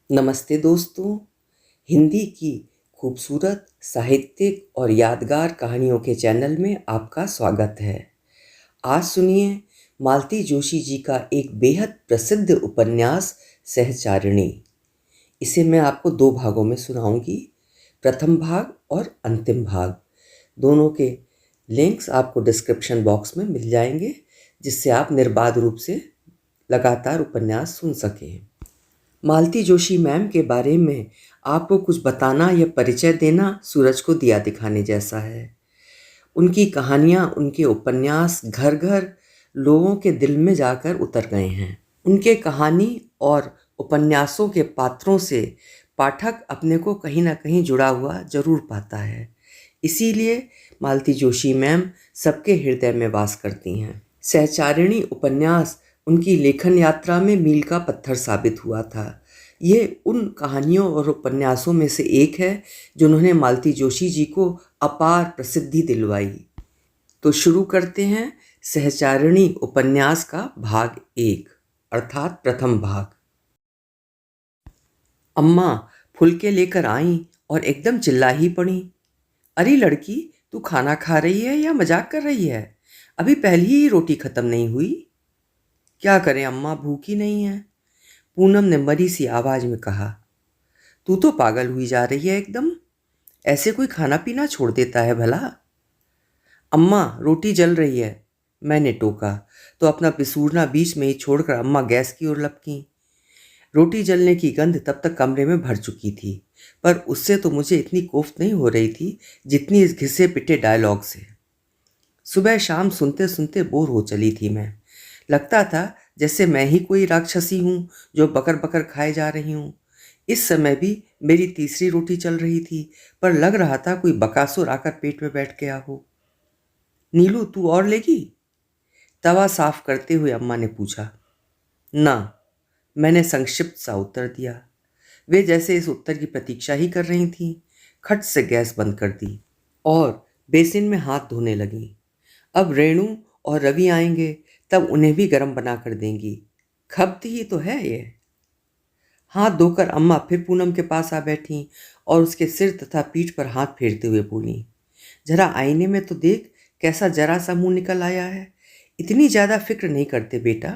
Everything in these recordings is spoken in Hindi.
नमस्ते दोस्तों। हिंदी की खूबसूरत साहित्यिक और यादगार कहानियों के चैनल में आपका स्वागत है। आज सुनिए मालती जोशी जी का एक बेहद प्रसिद्ध उपन्यास सहचारिणी। इसे मैं आपको दो भागों में सुनाऊंगी, प्रथम भाग और अंतिम भाग। दोनों के लिंक्स आपको डिस्क्रिप्शन बॉक्स में मिल जाएंगे, जिससे आप निर्बाध रूप से लगातार उपन्यास सुन सकें। मालती जोशी मैम के बारे में आपको कुछ बताना या परिचय देना सूरज को दिया दिखाने जैसा है। उनकी कहानियाँ, उनके उपन्यास घर घर लोगों के दिल में जाकर उतर गए हैं। उनके कहानी और उपन्यासों के पात्रों से पाठक अपने को कहीं ना कहीं जुड़ा हुआ जरूर पाता है। इसीलिए मालती जोशी मैम सबके हृदय में वास करती हैं। सहचारिणी उपन्यास उनकी लेखन यात्रा में मील का पत्थर साबित हुआ था। ये उन कहानियों और उपन्यासों में से एक है जिन्होंने मालती जोशी जी को अपार प्रसिद्धि दिलवाई। तो शुरू करते हैं सहचारिणी उपन्यास का भाग 1 अर्थात प्रथम भाग। अम्मा फुलके लेकर आईं और एकदम चिल्ला ही पड़ी। अरे लड़की, तू खाना खा रही है या मजाक कर रही है? अभी पहली ही रोटी खत्म नहीं हुई। क्या करें अम्मा, भूख ही नहीं है, पूनम ने मरी सी आवाज में कहा। तू तो पागल हुई जा रही है एकदम। ऐसे कोई खाना पीना छोड़ देता है भला? अम्मा रोटी जल रही है, मैंने टोका तो अपना पिसूरना बीच में ही छोड़कर अम्मा गैस की ओर लपकीं। रोटी जलने की गंध तब तक कमरे में भर चुकी थी, पर उससे तो मुझे इतनी कोफ्त नहीं हो रही थी जितनी इस घिसे पिटे डायलॉग से। सुबह शाम सुनते सुनते बोर हो चली थी मैं। लगता था जैसे मैं ही कोई राक्षसी हूँ जो बकर बकर खाए जा रही हूँ। इस समय भी मेरी तीसरी रोटी चल रही थी, पर लग रहा था कोई बकासुर आकर पेट में बैठ गया हो। नीलू, तू और लेगी? तवा साफ करते हुए अम्मा ने पूछा। ना, मैंने संक्षिप्त सा उत्तर दिया। वे जैसे इस उत्तर की प्रतीक्षा ही कर रही थीं। खट से गैस बंद कर दी और बेसिन में हाथ धोने लगीं। अब रेणु और रवि आएंगे, तब उन्हें भी गर्म बना कर देंगी। खपती ही तो है ये। हाथ धोकर अम्मा फिर पूनम के पास आ बैठी और उसके सिर तथा पीठ पर हाथ फेरते हुए बोली, जरा आईने में तो देख, कैसा जरा सा मुंह निकल आया है। इतनी ज्यादा फिक्र नहीं करते बेटा,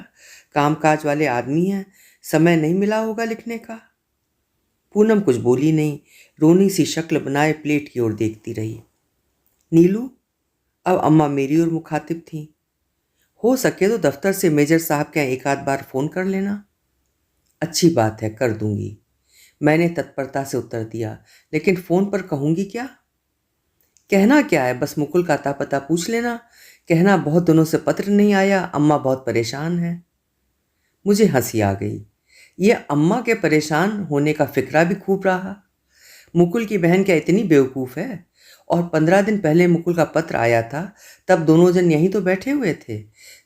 कामकाज वाले आदमी हैं, समय नहीं मिला होगा लिखने का। पूनम कुछ बोली नहीं, रोनी सी शक्ल बनाए प्लेट की ओर देखती रही। नीलू, अब अम्मा मेरी ओर मुखातिब थी, हो सके तो दफ्तर से मेजर साहब के यहाँ एक आध बार फोन कर लेना। अच्छी बात है, कर दूंगी, मैंने तत्परता से उत्तर दिया। लेकिन फोन पर कहूंगी क्या? कहना क्या है, बस मुकुल का अता पता पूछ लेना। कहना बहुत दिनों से पत्र नहीं आया, अम्मा बहुत परेशान है। मुझे हंसी आ गई। ये अम्मा के परेशान होने का फिक्रा भी खूब रहा। मुकुल की बहन क्या इतनी बेवकूफ़ है? और 15 दिन पहले मुकुल का पत्र आया था, तब दोनों जन यहीं तो बैठे हुए थे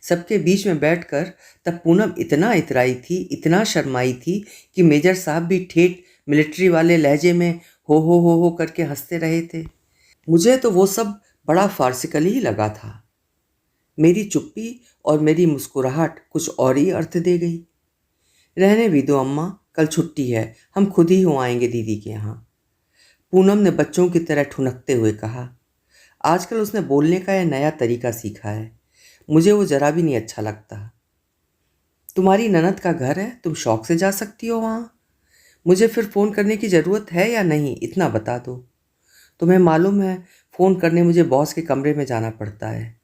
सबके बीच में बैठकर। तब पूनम इतना इतराई थी, इतना शर्माई थी कि मेजर साहब भी ठेठ मिलिट्री वाले लहजे में हो करके हंसते रहे थे। मुझे तो वो सब बड़ा फार्सिकल ही लगा था। मेरी चुप्पी और मेरी मुस्कुराहट कुछ और ही अर्थ दे गई। रहने भी दो अम्मा, कल छुट्टी है, हम खुद ही हो आएंगे दीदी के यहाँ, पूनम ने बच्चों की तरह ठुनकते हुए कहा। आजकल उसने बोलने का यह नया तरीका सीखा है, मुझे वो जरा भी नहीं अच्छा लगता। तुम्हारी ननद का घर है, तुम शौक से जा सकती हो वहाँ। मुझे फिर फ़ोन करने की ज़रूरत है या नहीं, इतना बता दो। तुम्हें मालूम है फ़ोन करने मुझे बॉस के कमरे में जाना पड़ता है,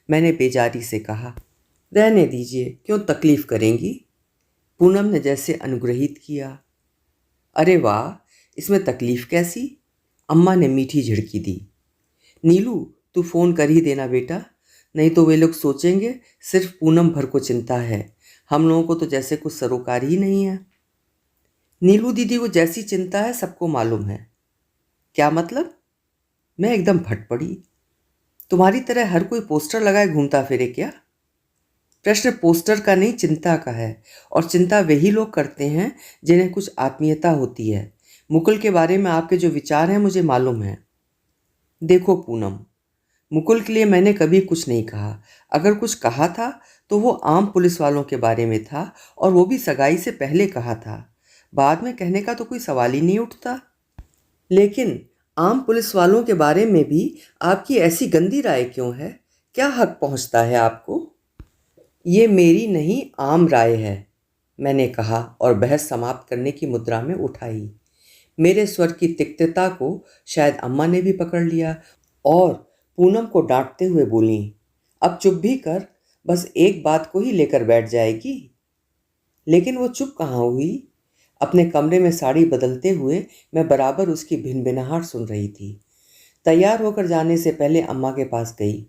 मैंने बेजारी से कहा। रहने दीजिए, क्यों तकलीफ़ करेंगी, पूनम ने जैसे अनुग्रहित किया। अरे वाह, इसमें तकलीफ़ कैसी, अम्मा ने मीठी झिड़की दी। नीलू, तू फ़ोन कर ही देना बेटा, नहीं तो वे लोग सोचेंगे सिर्फ पूनम भर को चिंता है, हम लोगों को तो जैसे कुछ सरोकार ही नहीं है। नीलू दीदी को जैसी चिंता है सबको मालूम है। क्या मतलब? मैं एकदम फट पड़ी। तुम्हारी तरह हर कोई पोस्टर लगाए घूमता फिरे क्या? प्रश्न पोस्टर का नहीं, चिंता का है। और चिंता वही लोग करते हैं जिन्हें कुछ आत्मीयता होती है। मुकुल के बारे में आपके जो विचार हैं मुझे मालूम है। देखो पूनम, मुकुल के लिए मैंने कभी कुछ नहीं कहा। अगर कुछ कहा था तो वो आम पुलिस वालों के बारे में था, और वो भी सगाई से पहले कहा था। बाद में कहने का तो कोई सवाल ही नहीं उठता। लेकिन आम पुलिस वालों के बारे में भी आपकी ऐसी गंदी राय क्यों है? क्या हक पहुंचता है आपको? ये मेरी नहीं, आम राय है, मैंने कहा और बहस समाप्त करने की मुद्रा में उठाई। मेरे स्वर की तिक्तता को शायद अम्मा ने भी पकड़ लिया और पूनम को डांटते हुए बोली, अब चुप भी कर, बस एक बात को ही लेकर बैठ जाएगी। लेकिन वो चुप कहाँ हुई। अपने कमरे में साड़ी बदलते हुए मैं बराबर उसकी भिनभिनाहट सुन रही थी। तैयार होकर जाने से पहले अम्मा के पास गई।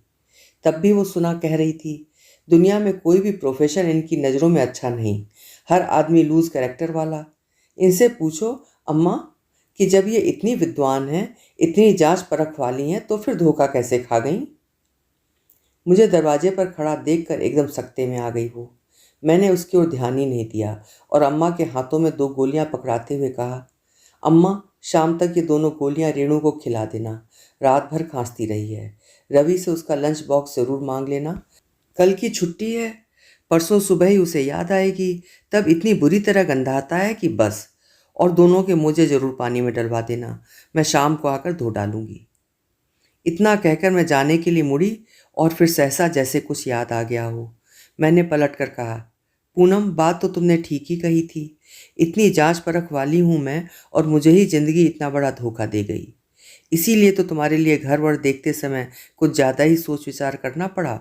तब भी वो सुना कह रही थी, दुनिया में कोई भी प्रोफेशन इनकी नज़रों में अच्छा नहीं, हर आदमी लूज कैरेक्टर वाला। इनसे पूछो अम्मा कि जब ये इतनी विद्वान हैं, इतनी जांच परख वाली हैं, तो फिर धोखा कैसे खा गई। मुझे दरवाजे पर खड़ा देखकर एकदम सकते में आ गई वो। मैंने उसकी ओर ध्यान ही नहीं दिया और अम्मा के हाथों में 2 गोलियां पकड़ाते हुए कहा, अम्मा शाम तक ये दोनों गोलियां रेणु को खिला देना, रात भर खांसती रही है। रवि से उसका लंच बॉक्स ज़रूर मांग लेना, कल की छुट्टी है, परसों सुबह ही उसे याद आएगी, तब इतनी बुरी तरह गंधाता है कि बस। और दोनों के मोजे ज़रूर पानी में डलवा देना, मैं शाम को आकर धो डालूंगी। इतना कहकर मैं जाने के लिए मुड़ी और फिर सहसा जैसे कुछ याद आ गया हो, मैंने पलट कर कहा, पूनम बात तो तुमने ठीक ही कही थी, इतनी जांच परख वाली हूँ मैं और मुझे ही ज़िंदगी इतना बड़ा धोखा दे गई। इसीलिए तो तुम्हारे लिए घर वर देखते समय कुछ ज़्यादा ही सोच विचार करना पड़ा।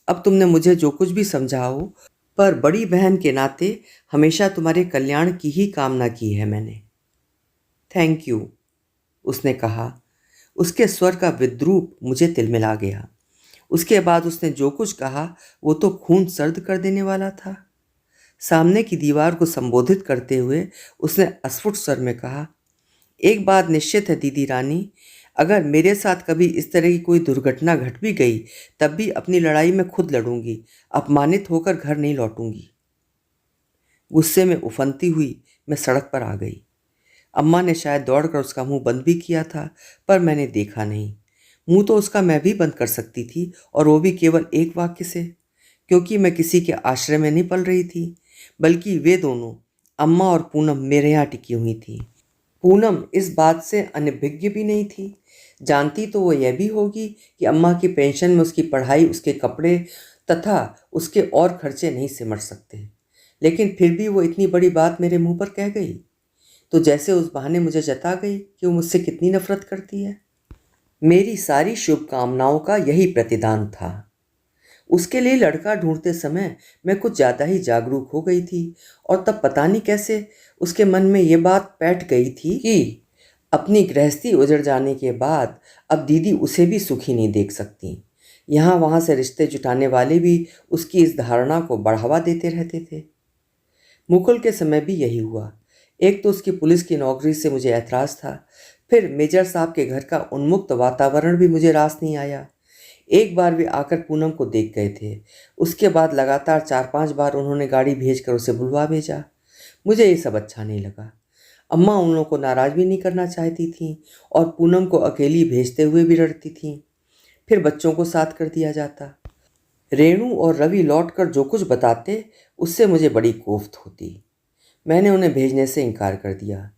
अब तुमने मुझे जो कुछ भी समझा हो, पर बड़ी बहन के नाते हमेशा तुम्हारे कल्याण की ही कामना की है मैंने। थैंक यू, उसने कहा। उसके स्वर का विद्रूप मुझे तिलमिला गया। उसके बाद उसने जो कुछ कहा वो तो खून सर्द कर देने वाला था। सामने की दीवार को संबोधित करते हुए उसने अस्फुट स्वर में कहा, एक बात निश्चित है दीदी रानी, अगर मेरे साथ कभी इस तरह की कोई दुर्घटना घट भी गई, तब भी अपनी लड़ाई मैं खुद लड़ूंगी, अपमानित होकर घर नहीं लौटूंगी। गुस्से में उफनती हुई मैं सड़क पर आ गई। अम्मा ने शायद दौड़कर उसका मुंह बंद भी किया था, पर मैंने देखा नहीं। मुंह तो उसका मैं भी बंद कर सकती थी, और वो भी केवल एक वाक्य से, क्योंकि मैं किसी के आश्रय में नहीं पल रही थी, बल्कि वे दोनों, अम्मा और पूनम, मेरे यहाँ टिकी हुई थी। पूनम इस बात से अनभिज्ञ भी नहीं थी। जानती तो वो यह भी होगी कि अम्मा की पेंशन में उसकी पढ़ाई, उसके कपड़े तथा उसके और खर्चे नहीं सिमट सकते, लेकिन फिर भी वो इतनी बड़ी बात मेरे मुंह पर कह गई, तो जैसे उस बहाने मुझे जता गई कि वो मुझसे कितनी नफरत करती है। मेरी सारी शुभकामनाओं का यही प्रतिदान था। उसके लिए लड़का ढूंढते समय मैं कुछ ज़्यादा ही जागरूक हो गई थी, और तब पता नहीं कैसे उसके मन में ये बात बैठ गई थी कि अपनी गृहस्थी उजड़ जाने के बाद अब दीदी उसे भी सुखी नहीं देख सकती। यहाँ वहाँ से रिश्ते जुटाने वाले भी उसकी इस धारणा को बढ़ावा देते रहते थे। मुकुल के समय भी यही हुआ। एक तो उसकी पुलिस की नौकरी से मुझे ऐतराज़ था, फिर मेजर साहब के घर का उन्मुक्त वातावरण भी मुझे रास नहीं आया। एक बार वे आकर पूनम को देख गए थे, उसके बाद लगातार 4-5 बार उन्होंने गाड़ी भेजकर उसे बुलवा भेजा। मुझे ये सब अच्छा नहीं लगा। अम्मा उन लोगों को नाराज़ भी नहीं करना चाहती थीं और पूनम को अकेली भेजते हुए भी डरती थीं। फिर बच्चों को साथ कर दिया जाता। रेणु और रवि लौटकर जो कुछ बताते, उससे मुझे बड़ी कोफ्त होती। मैंने उन्हें भेजने से इनकार कर दिया।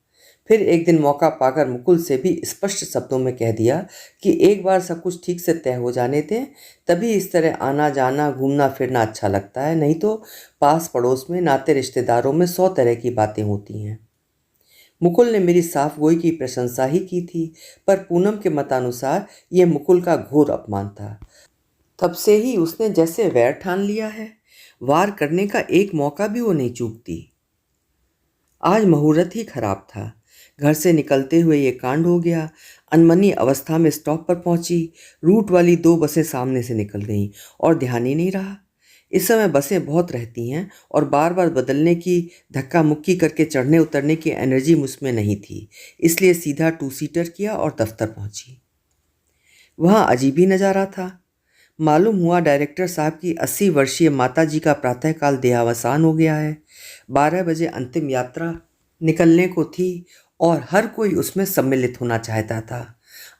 फिर एक दिन मौका पाकर मुकुल से भी स्पष्ट शब्दों में कह दिया कि एक बार सब कुछ ठीक से तय हो जाने दें, तभी इस तरह आना जाना, घूमना फिरना अच्छा लगता है, नहीं तो पास पड़ोस में, नाते रिश्तेदारों में 100 तरह की बातें होती हैं। मुकुल ने मेरी साफ गोई की प्रशंसा ही की थी, पर पूनम के मतानुसार यह मुकुल का घोर अपमान था। तब से ही उसने जैसे वैर ठान लिया है, वार करने का एक मौका भी वो नहीं चूकती। आज मुहूर्त ही खराब था। घर से निकलते हुए ये कांड हो गया। अनमनी अवस्था में स्टॉप पर पहुंची। रूट वाली 2 बसें सामने से निकल गईं और ध्यान ही नहीं रहा। इस समय बसें बहुत रहती हैं और बार बार बदलने की, धक्का मुक्की करके चढ़ने उतरने की एनर्जी मुझमें नहीं थी, इसलिए सीधा 2 सीटर किया और दफ्तर पहुंची। वहाँ अजीब ही नज़ारा था। मालूम हुआ डायरेक्टर साहब की 80 वर्षीय माता जी का प्रातःकाल देहावसान हो गया है। 12 बजे अंतिम यात्रा निकलने को थी और हर कोई उसमें सम्मिलित होना चाहता था।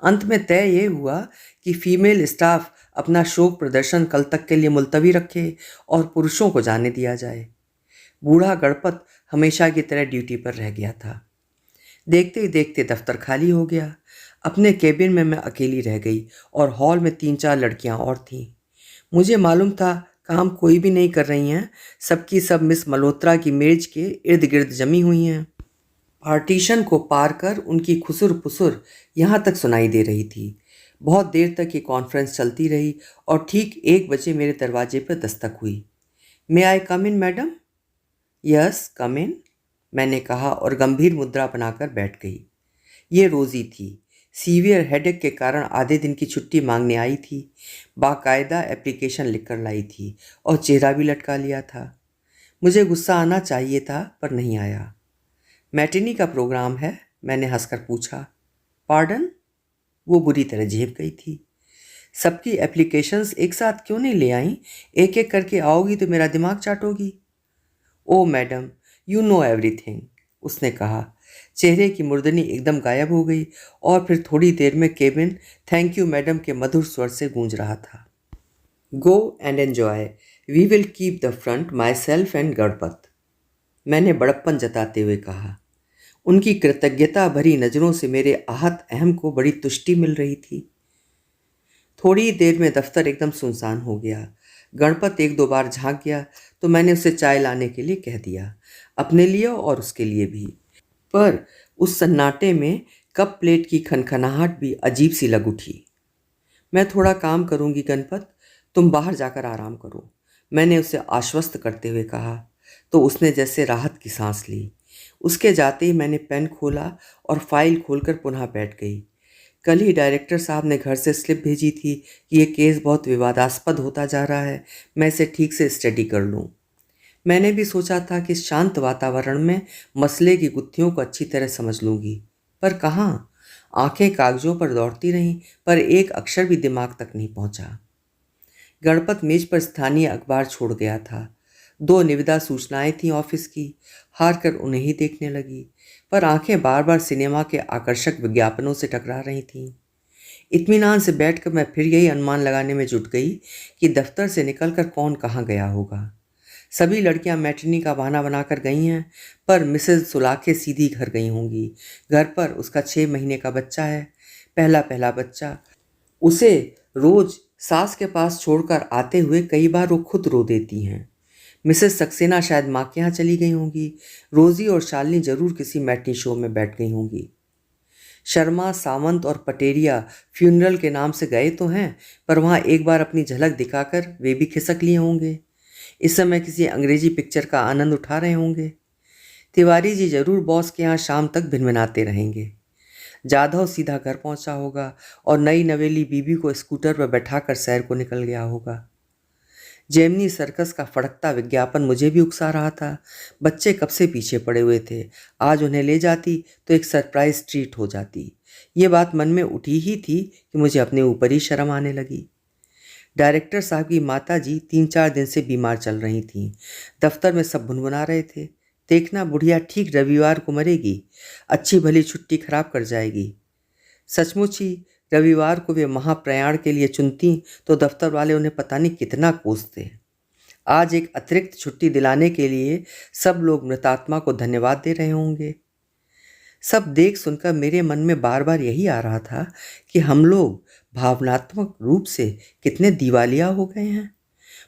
अंत में तय ये हुआ कि फीमेल स्टाफ अपना शोक प्रदर्शन कल तक के लिए मुलतवी रखे और पुरुषों को जाने दिया जाए। बूढ़ा गणपत हमेशा की तरह ड्यूटी पर रह गया था। देखते ही देखते दफ्तर खाली हो गया। अपने केबिन में मैं अकेली रह गई और हॉल में 3-4 लड़कियां और थीं। मुझे मालूम था काम कोई भी नहीं कर रही हैं, सबकी सब मिस मल्होत्रा की मेज के इर्द गिर्द जमी हुई हैं। पार्टीशन को पार कर उनकी खुसुर पुसुर यहाँ तक सुनाई दे रही थी। बहुत देर तक ये कॉन्फ्रेंस चलती रही और ठीक 1 बजे मेरे दरवाजे पर दस्तक हुई। मे आई कम इन मैडम? यस कम इन, मैंने कहा और गंभीर मुद्रा बनाकर बैठ गई। ये रोज़ी थी। सीवियर हेडेक के कारण आधे दिन की छुट्टी मांगने आई थी। बाकायदा एप्लीकेशन लिखकर लाई थी और चेहरा भी लटका लिया था। मुझे गुस्सा आना चाहिए था पर नहीं आया। मैटिनी का प्रोग्राम है? मैंने हंसकर पूछा। पार्डन? वो बुरी तरह झेप गई थी। सबकी एप्लीकेशंस एक साथ क्यों नहीं ले आई? एक एक करके आओगी तो मेरा दिमाग चाटोगी। ओ मैडम, यू नो एवरीथिंग, उसने कहा। चेहरे की मुर्दनी एकदम गायब हो गई और फिर थोड़ी देर में केबिन थैंक यू मैडम के मधुर स्वर से गूंज रहा था। Go and enjoy, we will keep the front, myself and Ganpat, मैंने बड़प्पन जताते हुए कहा। उनकी कृतज्ञता भरी नज़रों से मेरे आहत अहम को बड़ी तुष्टि मिल रही थी। थोड़ी देर में दफ्तर एकदम सुनसान हो गया। गणपत 1-2 बार झांक गया तो मैंने उसे चाय लाने के लिए कह दिया, अपने लिए और उसके लिए भी। पर उस सन्नाटे में कप प्लेट की खनखनाहट भी अजीब सी लग उठी। मैं थोड़ा काम करूंगी गणपत, तुम बाहर जाकर आराम करो, मैंने उसे आश्वस्त करते हुए कहा। तो उसने जैसे राहत की सांस ली। उसके जाते ही मैंने पेन खोला और फाइल खोलकर पुनः बैठ गई। कल ही डायरेक्टर साहब ने घर से स्लिप भेजी थी कि ये केस बहुत विवादास्पद होता जा रहा है, मैं इसे ठीक से स्टडी कर लूँ। मैंने भी सोचा था कि शांत वातावरण में मसले की गुत्थियों को अच्छी तरह समझ लूँगी, पर कहाँ। आंखें कागजों पर दौड़ती रहीं पर एक अक्षर भी दिमाग तक नहीं पहुँचा। गणपत मेज पर स्थानीय अखबार छोड़ गया था। 2 निविदा सूचनाएं थीं ऑफिस की। हार कर उन्हें ही देखने लगी, पर आंखें बार बार सिनेमा के आकर्षक विज्ञापनों से टकरा रही थीं। इत्मीनान से बैठकर मैं फिर यही अनुमान लगाने में जुट गई कि दफ्तर से निकलकर कौन कहाँ गया होगा। सभी लड़कियां मैटिनी का बहाना बनाकर गई हैं, पर मिसेस सुलाखे सीधी घर गई होंगी। घर पर उसका 6 महीने का बच्चा है, पहला पहला बच्चा। उसे रोज सास के पास छोड़कर आते हुए कई बार वो खुद रो देती हैं। मिसेस सक्सेना शायद माँ के यहाँ चली गई होंगी। रोजी और शालिनी जरूर किसी मैटनी शो में बैठ गई होंगी। शर्मा, सावंत और पटेरिया फ्यूनरल के नाम से गए तो हैं, पर वहाँ एक बार अपनी झलक दिखाकर वे भी खिसक लिए होंगे। इस समय किसी अंग्रेजी पिक्चर का आनंद उठा रहे होंगे। तिवारी जी जरूर बॉस के यहाँ शाम तक भिनभिनाते रहेंगे। जाधव सीधा घर पहुंचा होगा और नई नवेली बीबी को स्कूटर पर बैठाकर सैर को निकल गया होगा। जेमनी सर्कस का फड़कता विज्ञापन मुझे भी उकसा रहा था। बच्चे कब से पीछे पड़े हुए थे। आज उन्हें ले जाती तो एक सरप्राइज ट्रीट हो जाती। ये बात मन में उठी ही थी कि मुझे अपने ऊपर ही शर्म आने लगी। डायरेक्टर साहब की माता जी 3-4 दिन से बीमार चल रही थीं। दफ्तर में सब भुनभुना रहे थे, देखना बुढ़िया ठीक रविवार को मरेगी, अच्छी भली छुट्टी खराब कर जाएगी। सचमुच ही रविवार को वे महाप्रयाण के लिए चुनती तो दफ्तर वाले उन्हें पता नहीं कितना कोसते। आज एक अतिरिक्त छुट्टी दिलाने के लिए सब लोग मृतात्मा को धन्यवाद दे रहे होंगे। सब देख सुनकर मेरे मन में बार बार यही आ रहा था कि हम लोग भावनात्मक रूप से कितने दिवालिया हो गए हैं।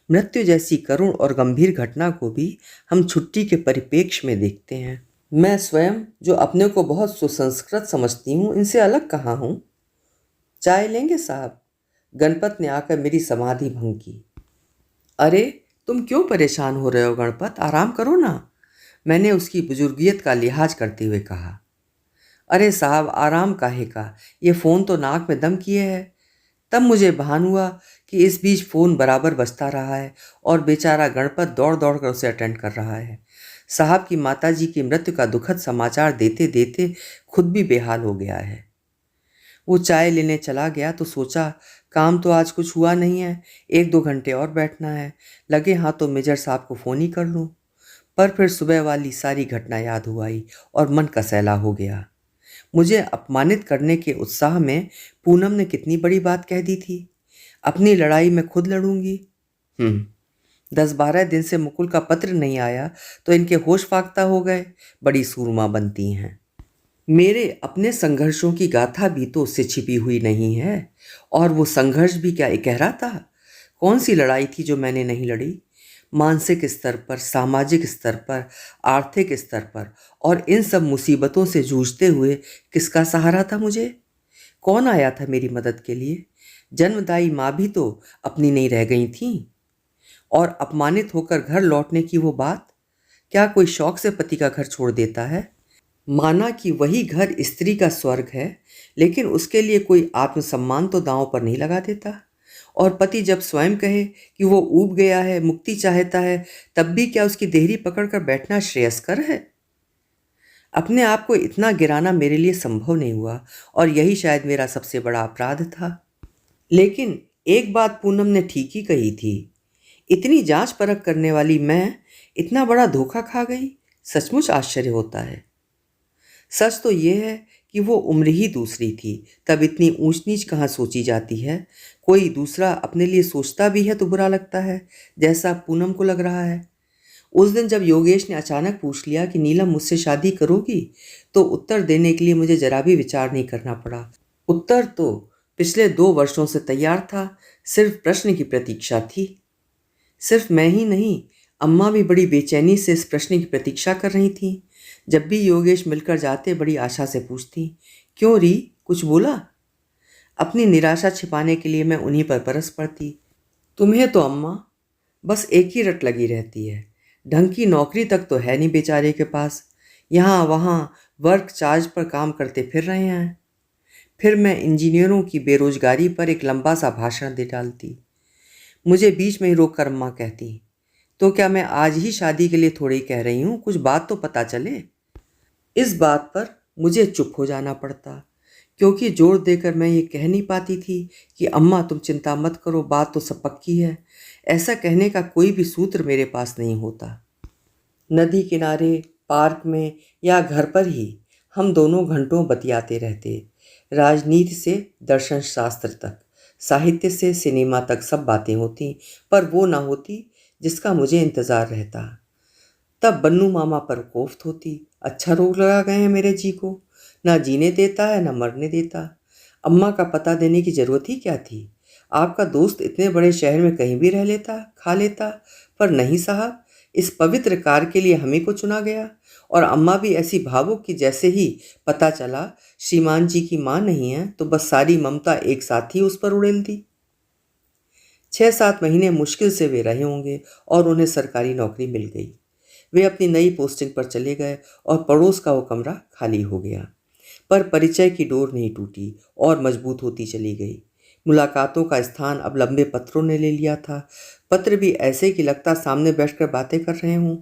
मृत्यु जैसी करुण और गंभीर घटना को भी हम छुट्टी के परिप्रेक्ष्य में देखते हैं। मैं स्वयं जो अपने को बहुत सुसंस्कृत समझती हूँ, इनसे अलग कहाँ हूँ। चाय लेंगे साहब? गणपत ने आकर मेरी समाधि भंग की। अरे तुम क्यों परेशान हो रहे हो गणपत, आराम करो ना, मैंने उसकी बुजुर्गियत का लिहाज करते हुए कहा। अरे साहब आराम काहे का, ये फ़ोन तो नाक में दम किए है। तब मुझे भान हुआ कि इस बीच फ़ोन बराबर बजता रहा है और बेचारा गणपत दौड़ दौड़ कर उसे अटेंड कर रहा है। साहब की माताजी की मृत्यु का दुखद समाचार देते देते खुद भी बेहाल हो गया है। वो चाय लेने चला गया तो सोचा काम तो आज कुछ हुआ नहीं है, 1-2 घंटे और बैठना है, लगे हाँ तो मेजर साहब को फ़ोन ही कर लूँ। पर फिर सुबह वाली सारी घटना याद हो आई और मन कसैला हो गया। मुझे अपमानित करने के उत्साह में पूनम ने कितनी बड़ी बात कह दी थी। अपनी लड़ाई मैं खुद लड़ूंगी। 10-12 दिन से मुकुल का पत्र नहीं आया तो इनके होश फाख्ता हो गए। बड़ी सूरमा बनती हैं। मेरे अपने संघर्षों की गाथा भी तो उससे छिपी हुई नहीं है। और वो संघर्ष भी क्या इकहरा था? कौन सी लड़ाई थी जो मैंने नहीं लड़ी? मानसिक स्तर पर, सामाजिक स्तर पर, आर्थिक स्तर पर, और इन सब मुसीबतों से जूझते हुए किसका सहारा था मुझे? कौन आया था मेरी मदद के लिए? जन्मदायी माँ भी तो अपनी नहीं रह गई थी। और अपमानित होकर घर लौटने की वो बात, क्या कोई शौक से पति का घर छोड़ देता है? माना कि वही घर स्त्री का स्वर्ग है, लेकिन उसके लिए कोई आत्मसम्मान तो दांव पर नहीं लगा देता। और पति जब स्वयं कहे कि वो ऊब गया है, मुक्ति चाहता है, तब भी क्या उसकी देहरी पकड़कर बैठना श्रेयस्कर है? अपने आप को इतना गिराना मेरे लिए संभव नहीं हुआ, और यही शायद मेरा सबसे बड़ा अपराध था। लेकिन एक बात पूनम ने ठीक ही कही थी। इतनी जांच परख करने वाली मैं इतना बड़ा धोखा खा गई। सचमुच आश्चर्य होता है। सच तो ये है कि वो उम्र ही दूसरी थी, तब इतनी ऊंच नीच कहाँ सोची जाती है। कोई दूसरा अपने लिए सोचता भी है तो बुरा लगता है, जैसा पूनम को लग रहा है। उस दिन जब योगेश ने अचानक पूछ लिया कि नीलम मुझसे शादी करोगी, तो उत्तर देने के लिए मुझे जरा भी विचार नहीं करना पड़ा। उत्तर तो पिछले 2 वर्षों से तैयार था, सिर्फ प्रश्न की प्रतीक्षा थी। सिर्फ मैं ही नहीं, अम्मा भी बड़ी बेचैनी से इस प्रश्न की प्रतीक्षा कर रही थी। जब भी योगेश मिलकर जाते बड़ी आशा से पूछती, क्यों री, कुछ बोला? अपनी निराशा छिपाने के लिए मैं उन्हीं पर बरस पड़ती। तुम्हें तो अम्मा बस एक ही रट लगी रहती है। ढंग की नौकरी तक तो है नहीं बेचारे के पास, यहाँ वहाँ वर्क चार्ज पर काम करते फिर रहे हैं। फिर मैं इंजीनियरों की बेरोजगारी पर एक लंबा सा भाषण दे डालती। मुझे बीच में ही रोक कर अम्मा कहती, तो क्या मैं आज ही शादी के लिए थोड़ी कह रही हूँ, कुछ बात तो पता चले। इस बात पर मुझे चुप हो जाना पड़ता, क्योंकि जोर देकर मैं ये कह नहीं पाती थी कि अम्मा तुम चिंता मत करो, बात तो सब पक्की है। ऐसा कहने का कोई भी सूत्र मेरे पास नहीं होता। नदी किनारे, पार्क में या घर पर ही हम दोनों घंटों बतियाते रहते। राजनीति से दर्शन शास्त्र तक, साहित्य से सिनेमा तक सब बातें होती, पर वो ना होती जिसका मुझे इंतज़ार रहता। तब बन्नू मामा पर कोफ्त होती, अच्छा रोग लगा गए हैं मेरे जी को, ना जीने देता है ना मरने देता। अम्मा का पता देने की जरूरत ही क्या थी? आपका दोस्त इतने बड़े शहर में कहीं भी रह लेता, खा लेता, पर नहीं साहब, इस पवित्र कार्य के लिए हमें को चुना गया। और अम्मा भी ऐसी भावुक कि जैसे ही पता चला श्रीमान जी की माँ नहीं है, तो बस सारी ममता एक साथ ही उस पर उड़ेल दी। 6-7 महीने मुश्किल से वे रहे होंगे और उन्हें सरकारी नौकरी मिल गई। वे अपनी नई पोस्टिंग पर चले गए और पड़ोस का वो कमरा खाली हो गया। पर परिचय की डोर नहीं टूटी और मजबूत होती चली गई। मुलाकातों का स्थान अब लंबे पत्रों ने ले लिया था। पत्र भी ऐसे कि लगता सामने बैठकर बातें कर रहे हों।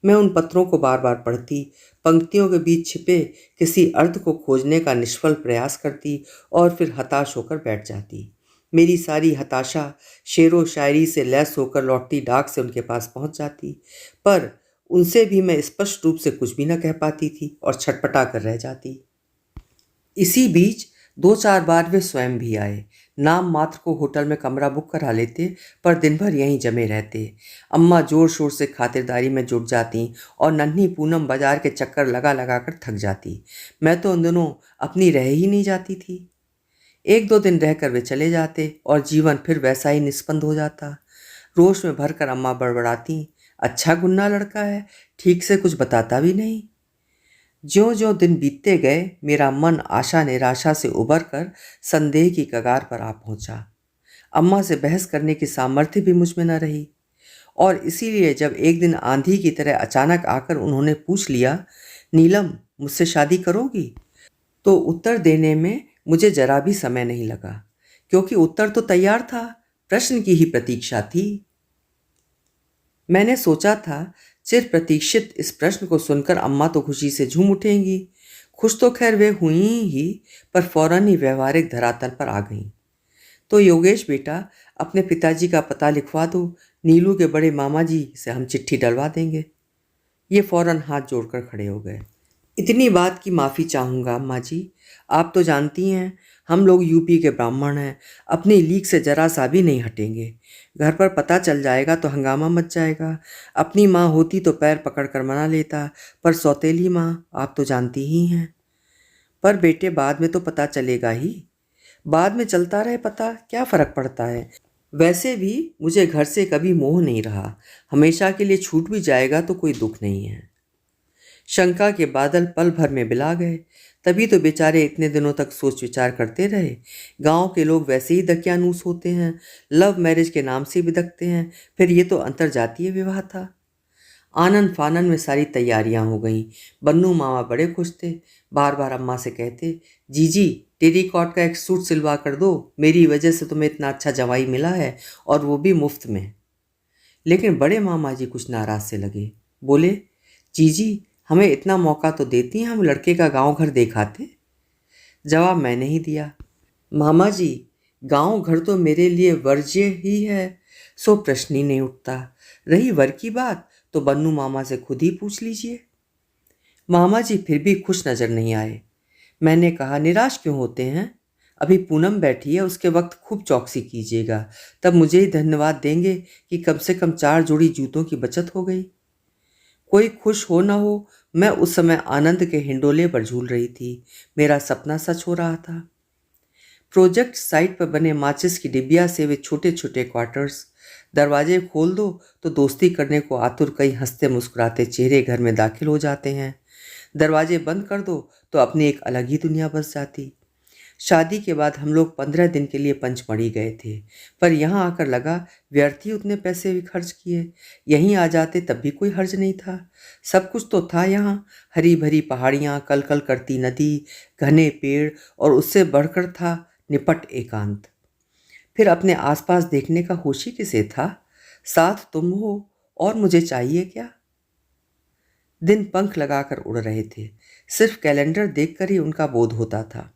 मैं उन पत्रों को बार बार पढ़ती, पंक्तियों के बीच छिपे किसी अर्थ को खोजने का निष्फल प्रयास करती और फिर हताश होकर बैठ जाती। मेरी सारी हताशा शेरो शायरी से लैस होकर लौटती डाक से उनके पास पहुंच जाती, पर उनसे भी मैं स्पष्ट रूप से कुछ भी न कह पाती थी और छटपटा कर रह जाती। इसी बीच 2-4 बार वे स्वयं भी आए। नाम मात्र को होटल में कमरा बुक करा लेते, पर दिन भर यहीं जमे रहते। अम्मा जोर शोर से खातिरदारी में जुट जाती और नन्ही पूनम बाजार के चक्कर लगा लगा कर थक जाती। मैं तो उन दिनों अपनी रह ही नहीं जाती थी। 1-2 दिन रहकर वे चले जाते और जीवन फिर वैसा ही निस्पंद हो जाता। रोष में भरकर अम्मा बड़बड़ाती, अच्छा गुन्ना लड़का है, ठीक से कुछ बताता भी नहीं। ज्यों ज्यों दिन बीतते गए, मेरा मन आशा निराशा से उबर कर संदेह की कगार पर आ पहुंचा। अम्मा से बहस करने की सामर्थ्य भी मुझ में न रही, और इसीलिए जब एक दिन आंधी की तरह अचानक आकर उन्होंने पूछ लिया, नीलम मुझसे शादी करोगी, तो उत्तर देने में मुझे जरा भी समय नहीं लगा, क्योंकि उत्तर तो तैयार था, प्रश्न की ही प्रतीक्षा थी। मैंने सोचा था चिर प्रतीक्षित इस प्रश्न को सुनकर अम्मा तो खुशी से झूम उठेंगी। खुश तो खैर वे हुई ही, पर फौरन ही व्यवहारिक धरातल पर आ गईं। तो योगेश बेटा, अपने पिताजी का पता लिखवा दो, नीलू के बड़े मामा जी से हम चिट्ठी डलवा देंगे। ये फौरन हाथ जोड़कर खड़े हो गए। इतनी बात की माफ़ी चाहूँगा अम्मा जी। आप तो जानती हैं, हम लोग यूपी के ब्राह्मण हैं, अपनी लीक से ज़रा सा भी नहीं हटेंगे। घर पर पता चल जाएगा तो हंगामा मच जाएगा। अपनी माँ होती तो पैर पकड़ कर मना लेता, पर सौतेली माँ आप तो जानती ही हैं। पर बेटे बाद में तो पता चलेगा ही। बाद में चलता रहे पता, क्या फ़र्क पड़ता है। वैसे भी मुझे घर से कभी मोह नहीं रहा। हमेशा के लिए छूट भी जाएगा तो कोई दुख नहीं है। शंका के बादल पल भर में बिला गए। तभी तो बेचारे इतने दिनों तक सोच विचार करते रहे। गांव के लोग वैसे ही दकियानूस होते हैं, लव मैरिज के नाम से भी दकते हैं, फिर ये तो अंतरजातीय विवाह था। आनन फानन में सारी तैयारियां हो गईं। बन्नू मामा बड़े खुश थे, बार बार अम्मा से कहते, जीजी टेरिकॉट का एक सूट सिलवा कर दो, मेरी वजह से तुम्हें इतना अच्छा जवाई मिला है, और वो भी मुफ्त में। लेकिन बड़े मामा जी कुछ नाराज से लगे। बोले, जीजी हमें इतना मौका तो देती, हम लड़के का गांव घर देखाते। जवाब मैंने ही दिया, मामा जी गांव घर तो मेरे लिए वर्ज्य ही है, सो प्रश्न ही नहीं उठता। रही वर की बात तो बन्नू मामा से खुद ही पूछ लीजिए। मामा जी फिर भी खुश नजर नहीं आए। मैंने कहा, निराश क्यों होते हैं? अभी पूनम बैठी है, उसके वक्त खूब चौकसी कीजिएगा, तब मुझे ही धन्यवाद देंगे कि कम से कम 4 जोड़ी जूतों की बचत हो गई। कोई खुश हो ना हो, मैं उस समय आनंद के हिंडोले पर झूल रही थी। मेरा सपना सच हो रहा था। प्रोजेक्ट साइट पर बने माचिस की डिबिया से वे छोटे छोटे क्वार्टर्स। दरवाजे खोल दो तो दोस्ती करने को आतुर कई हंसते मुस्कुराते चेहरे घर में दाखिल हो जाते हैं। दरवाजे बंद कर दो तो अपनी एक अलग ही दुनिया बस जाती। शादी के बाद हम लोग 15 दिन के लिए पंचमढ़ी गए थे, पर यहाँ आकर लगा व्यर्थ ही उतने पैसे भी खर्च किए। यहीं आ जाते तब भी कोई हर्ज नहीं था। सब कुछ तो था यहाँ, हरी भरी पहाड़ियाँ, कल कल करती नदी, घने पेड़, और उससे बढ़कर था निपट एकांत। फिर अपने आसपास देखने का होश ही किसे था? साथ तुम हो, और मुझे चाहिए क्या? दिन पंख लगाकर उड़ रहे थे। सिर्फ कैलेंडर देखकर ही उनका बोध होता था।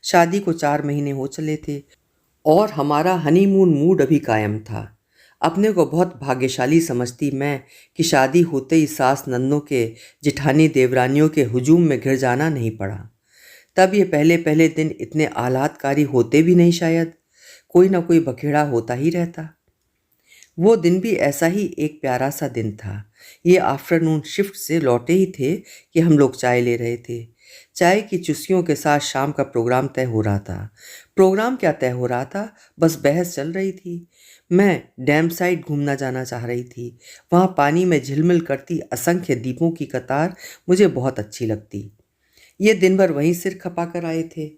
शादी को 4 महीने हो चले थे, और हमारा हनीमून मूड अभी कायम था। अपने को बहुत भाग्यशाली समझती मैं कि शादी होते ही सास नंदों के, जिठानी देवरानियों के हुजूम में घिर जाना नहीं पड़ा। तब ये पहले पहले दिन इतने आह्लादकारी होते भी नहीं शायद। कोई ना कोई बखेड़ा होता ही रहता। वो दिन भी ऐसा ही एक प्यारा सा दिन था। ये आफ्टरनून शिफ्ट से लौटे ही थे कि हम लोग चाय ले रहे थे। चाय की चुस्कियों के साथ शाम का प्रोग्राम तय हो रहा था। प्रोग्राम क्या तय हो रहा था, बस बहस चल रही थी। मैं डैम साइड घूमना जाना चाह रही थी। वहाँ पानी में झिलमिल करती असंख्य दीपों की कतार मुझे बहुत अच्छी लगती। ये दिन भर वहीं सिर खपा कर आए थे,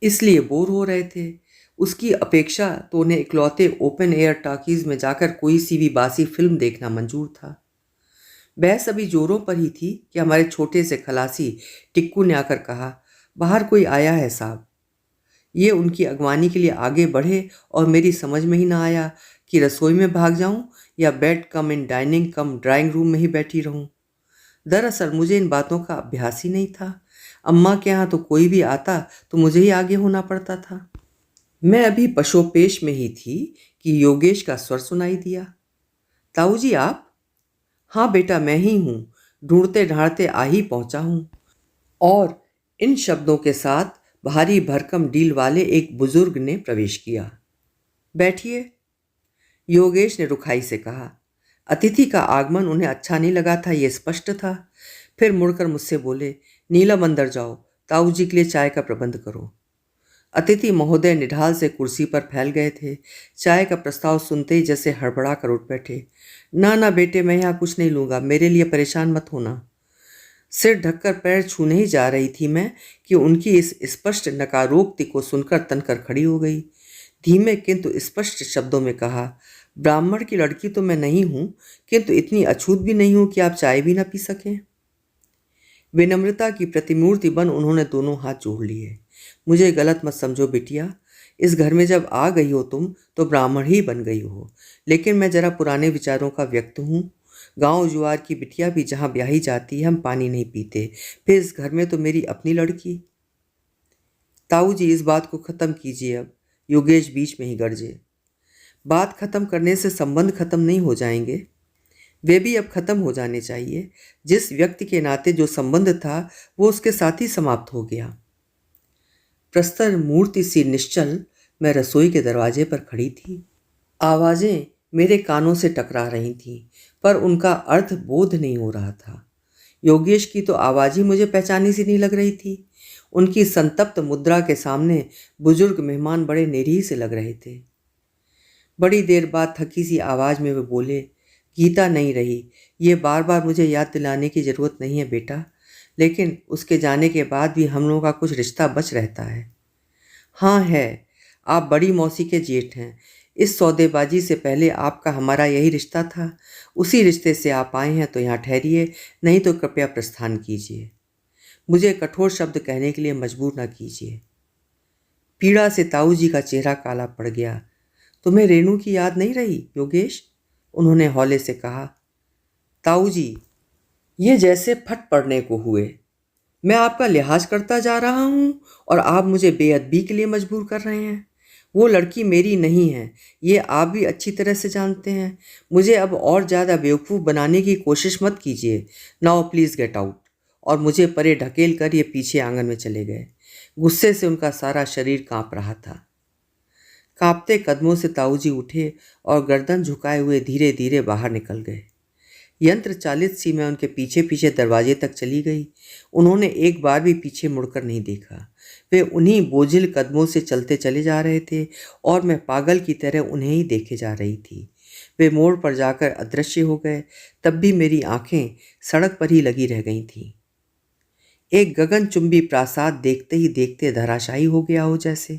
इसलिए बोर हो रहे थे। उसकी अपेक्षा तो उन्हें इकलौते ओपन एयर टॉकीज में जाकर कोई सी भी बासी फिल्म देखना मंजूर था। बहस अभी जोरों पर ही थी कि हमारे छोटे से खलासी टिक्कू ने आकर कहा, बाहर कोई आया है साहब। ये उनकी अगवानी के लिए आगे बढ़े, और मेरी समझ में ही ना आया कि रसोई में भाग जाऊं या बेड कम इन डाइनिंग कम ड्राइंग रूम में ही बैठी रहूं। दरअसल मुझे इन बातों का अभ्यास ही नहीं था। अम्मा के यहाँ तो कोई भी आता तो मुझे ही आगे होना पड़ता था। मैं अभी पशोपेश में ही थी कि योगेश का स्वर सुनाई दिया, ताऊ जी आप? हाँ बेटा मैं ही हूँ, ढूंढते ढांढते आ ही पहुंचा हूँ। और इन शब्दों के साथ भारी भरकम डील वाले एक बुजुर्ग ने प्रवेश किया। बैठिए, योगेश ने रुखाई से कहा। अतिथि का आगमन उन्हें अच्छा नहीं लगा था, ये स्पष्ट था। फिर मुड़कर मुझसे बोले, नीलम अंदर जाओ, ताऊ जी के लिए चाय का प्रबंध करो। अतिथि महोदय निढाल से कुर्सी पर फैल गए थे। चाय का प्रस्ताव सुनते ही जैसे हड़बड़ा कर उठ बैठे। ना ना बेटे, मैं यहाँ कुछ नहीं लूँगा, मेरे लिए परेशान मत होना। सिर ढककर पैर छूने ही जा रही थी मैं कि उनकी इस स्पष्ट नकारोक्ति को सुनकर तनकर खड़ी हो गई। धीमे किंतु स्पष्ट शब्दों में कहा, ब्राह्मण की लड़की तो मैं नहीं हूँ, किंतु इतनी अछूत भी नहीं हूँ कि आप चाय भी ना पी सकें। विनम्रता की प्रतिमूर्ति बन उन्होंने दोनों हाथ जोड़ लिए। मुझे गलत मत समझो बिटिया, इस घर में जब आ गई हो तुम तो ब्राह्मण ही बन गई हो। लेकिन मैं जरा पुराने विचारों का व्यक्त हूँ। गांव जुआर की बिटिया भी जहाँ ब्याही जाती है हम पानी नहीं पीते, फिर इस घर में तो मेरी अपनी लड़की। ताऊ जी इस बात को खत्म कीजिए अब, योगेश बीच में ही गरजे। बात खत्म करने से संबंध खत्म नहीं हो जाएंगे। वे भी अब खत्म हो जाने चाहिए। जिस व्यक्ति के नाते जो संबंध था वो उसके साथ ही समाप्त हो गया। प्रस्तर मूर्ति सी निश्चल मैं रसोई के दरवाजे पर खड़ी थी। आवाजें मेरे कानों से टकरा रही थीं, पर उनका अर्थ बोध नहीं हो रहा था। योगेश की तो आवाज ही मुझे पहचानी सी नहीं लग रही थी। उनकी संतप्त मुद्रा के सामने बुजुर्ग मेहमान बड़े निरीह से लग रहे थे। बड़ी देर बाद थकी सी आवाज में वे बोले, गीता नहीं रही। ये बार बार मुझे याद दिलाने की जरूरत नहीं है बेटा, लेकिन उसके जाने के बाद भी हम लोगों का कुछ रिश्ता बच रहता है। हाँ है। आप बड़ी मौसी के जेठ हैं। इस सौदेबाजी से पहले आपका हमारा यही रिश्ता था। उसी रिश्ते से आप आए हैं तो यहाँ ठहरिए, नहीं तो कृपया प्रस्थान कीजिए। मुझे कठोर शब्द कहने के लिए मजबूर न कीजिए। पीड़ा से ताऊ जी का चेहरा काला पड़ गया। तुम्हें रेणु की याद नहीं रही योगेश? उन्होंने हौले से कहा। ताऊ जी, ये जैसे फट पड़ने को हुए। मैं आपका लिहाज करता जा रहा हूँ और आप मुझे बेअदबी के लिए मजबूर कर रहे हैं। वो लड़की मेरी नहीं है, ये आप भी अच्छी तरह से जानते हैं। मुझे अब और ज़्यादा बेवकूफ़ बनाने की कोशिश मत कीजिए। Now please get out. और मुझे परे ढकेल कर ये पीछे आंगन में चले गए। गुस्से से उनका सारा शरीर कांप रहा था। कांपते कदमों से ताऊजी उठे और गर्दन झुकाए हुए धीरे धीरे बाहर निकल गए। यंत्र चालित सी मैं उनके पीछे पीछे दरवाजे तक चली गई। उन्होंने एक बार भी पीछे मुड़कर नहीं देखा। वे उन्हीं बोझिल कदमों से चलते चले जा रहे थे और मैं पागल की तरह उन्हें ही देखे जा रही थी। वे मोड़ पर जाकर अदृश्य हो गए, तब भी मेरी आंखें सड़क पर ही लगी रह गई थीं। एक गगनचुंबी प्रासाद देखते ही देखते धराशायी हो गया हो जैसे।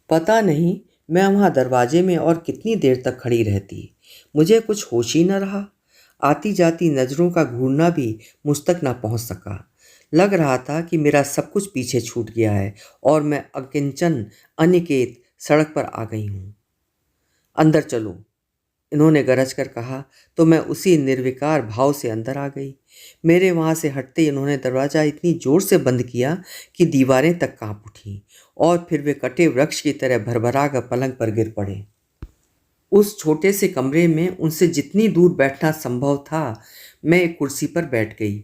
पता नहीं मैं वहाँ दरवाजे में और कितनी देर तक खड़ी रहती। मुझे कुछ होश ही न रहा। आती जाती नज़रों का घूरना भी मुझ तक न पहुँच सका। लग रहा था कि मेरा सब कुछ पीछे छूट गया है और मैं अकिंचन अनिकेत सड़क पर आ गई हूँ। अंदर चलो, इन्होंने गरज कर कहा तो मैं उसी निर्विकार भाव से अंदर आ गई। मेरे वहाँ से हटते ही इन्होंने दरवाज़ा इतनी ज़ोर से बंद किया कि दीवारें तक कांप उठीं और फिर वे कटे वृक्ष की तरह भरभरा कर पलंग पर गिर पड़े। उस छोटे से कमरे में उनसे जितनी दूर बैठना संभव था, मैं एक कुर्सी पर बैठ गई।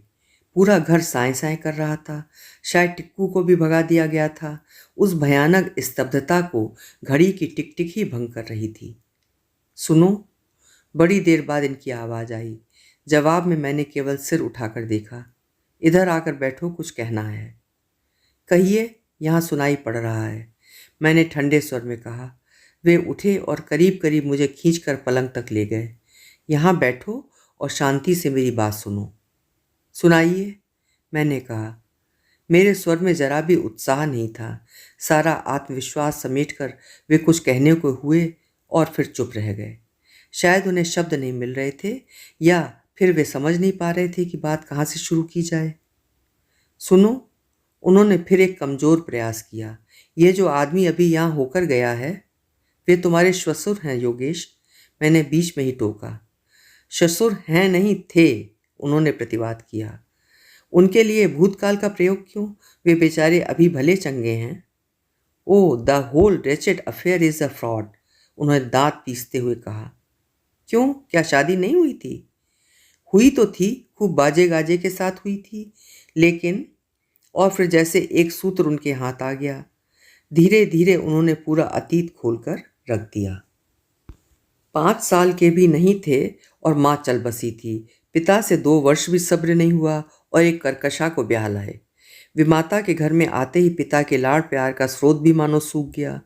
पूरा घर साएं साएं कर रहा था। शायद टिक्कू को भी भगा दिया गया था। उस भयानक स्तब्धता को घड़ी की टिक टिक ही भंग कर रही थी। सुनो। बड़ी देर बाद इनकी आवाज़ आई। जवाब में मैंने केवल सिर उठाकर देखा। इधर आकर बैठो, कुछ कहना है। कहिए, यहाँ सुनाई पड़ रहा है, मैंने ठंडे स्वर में कहा। वे उठे और करीब करीब मुझे खींचकर पलंग तक ले गए। यहाँ बैठो और शांति से मेरी बात सुनो। सुनाइए, मैंने कहा। मेरे स्वर में जरा भी उत्साह नहीं था। सारा आत्मविश्वास समेटकर वे कुछ कहने को हुए और फिर चुप रह गए। शायद उन्हें शब्द नहीं मिल रहे थे या फिर वे समझ नहीं पा रहे थे कि बात कहाँ से शुरू की जाए। सुनो, उन्होंने फिर एक कमज़ोर प्रयास किया। ये जो आदमी अभी यहाँ होकर गया है, वे तुम्हारे श्वशुर हैं योगेश, मैंने बीच में ही टोका। श्वशुर हैं नहीं थे, उन्होंने प्रतिवाद किया। उनके लिए भूतकाल का प्रयोग क्यों? वे बेचारे अभी भले चंगे हैं। Oh, the whole wretched affair is a fraud, उन्होंने दांत पीसते हुए कहा। क्यों, क्या शादी नहीं हुई थी? हुई तो थी, खूब बाजे गाजे के साथ हुई थी, लेकिन और फिर जैसे एक सूत्र उनके हाथ आ गया। धीरे धीरे उन्होंने पूरा अतीत खोलकर रख दिया। 5 साल के भी नहीं थे और माँ चल बसी थी। पिता से 2 वर्ष भी सब्र नहीं हुआ और एक कर्कशा को ब्याह लाए। विमाता के घर में आते ही पिता के लाड़ प्यार का स्रोत भी मानो सूख गया।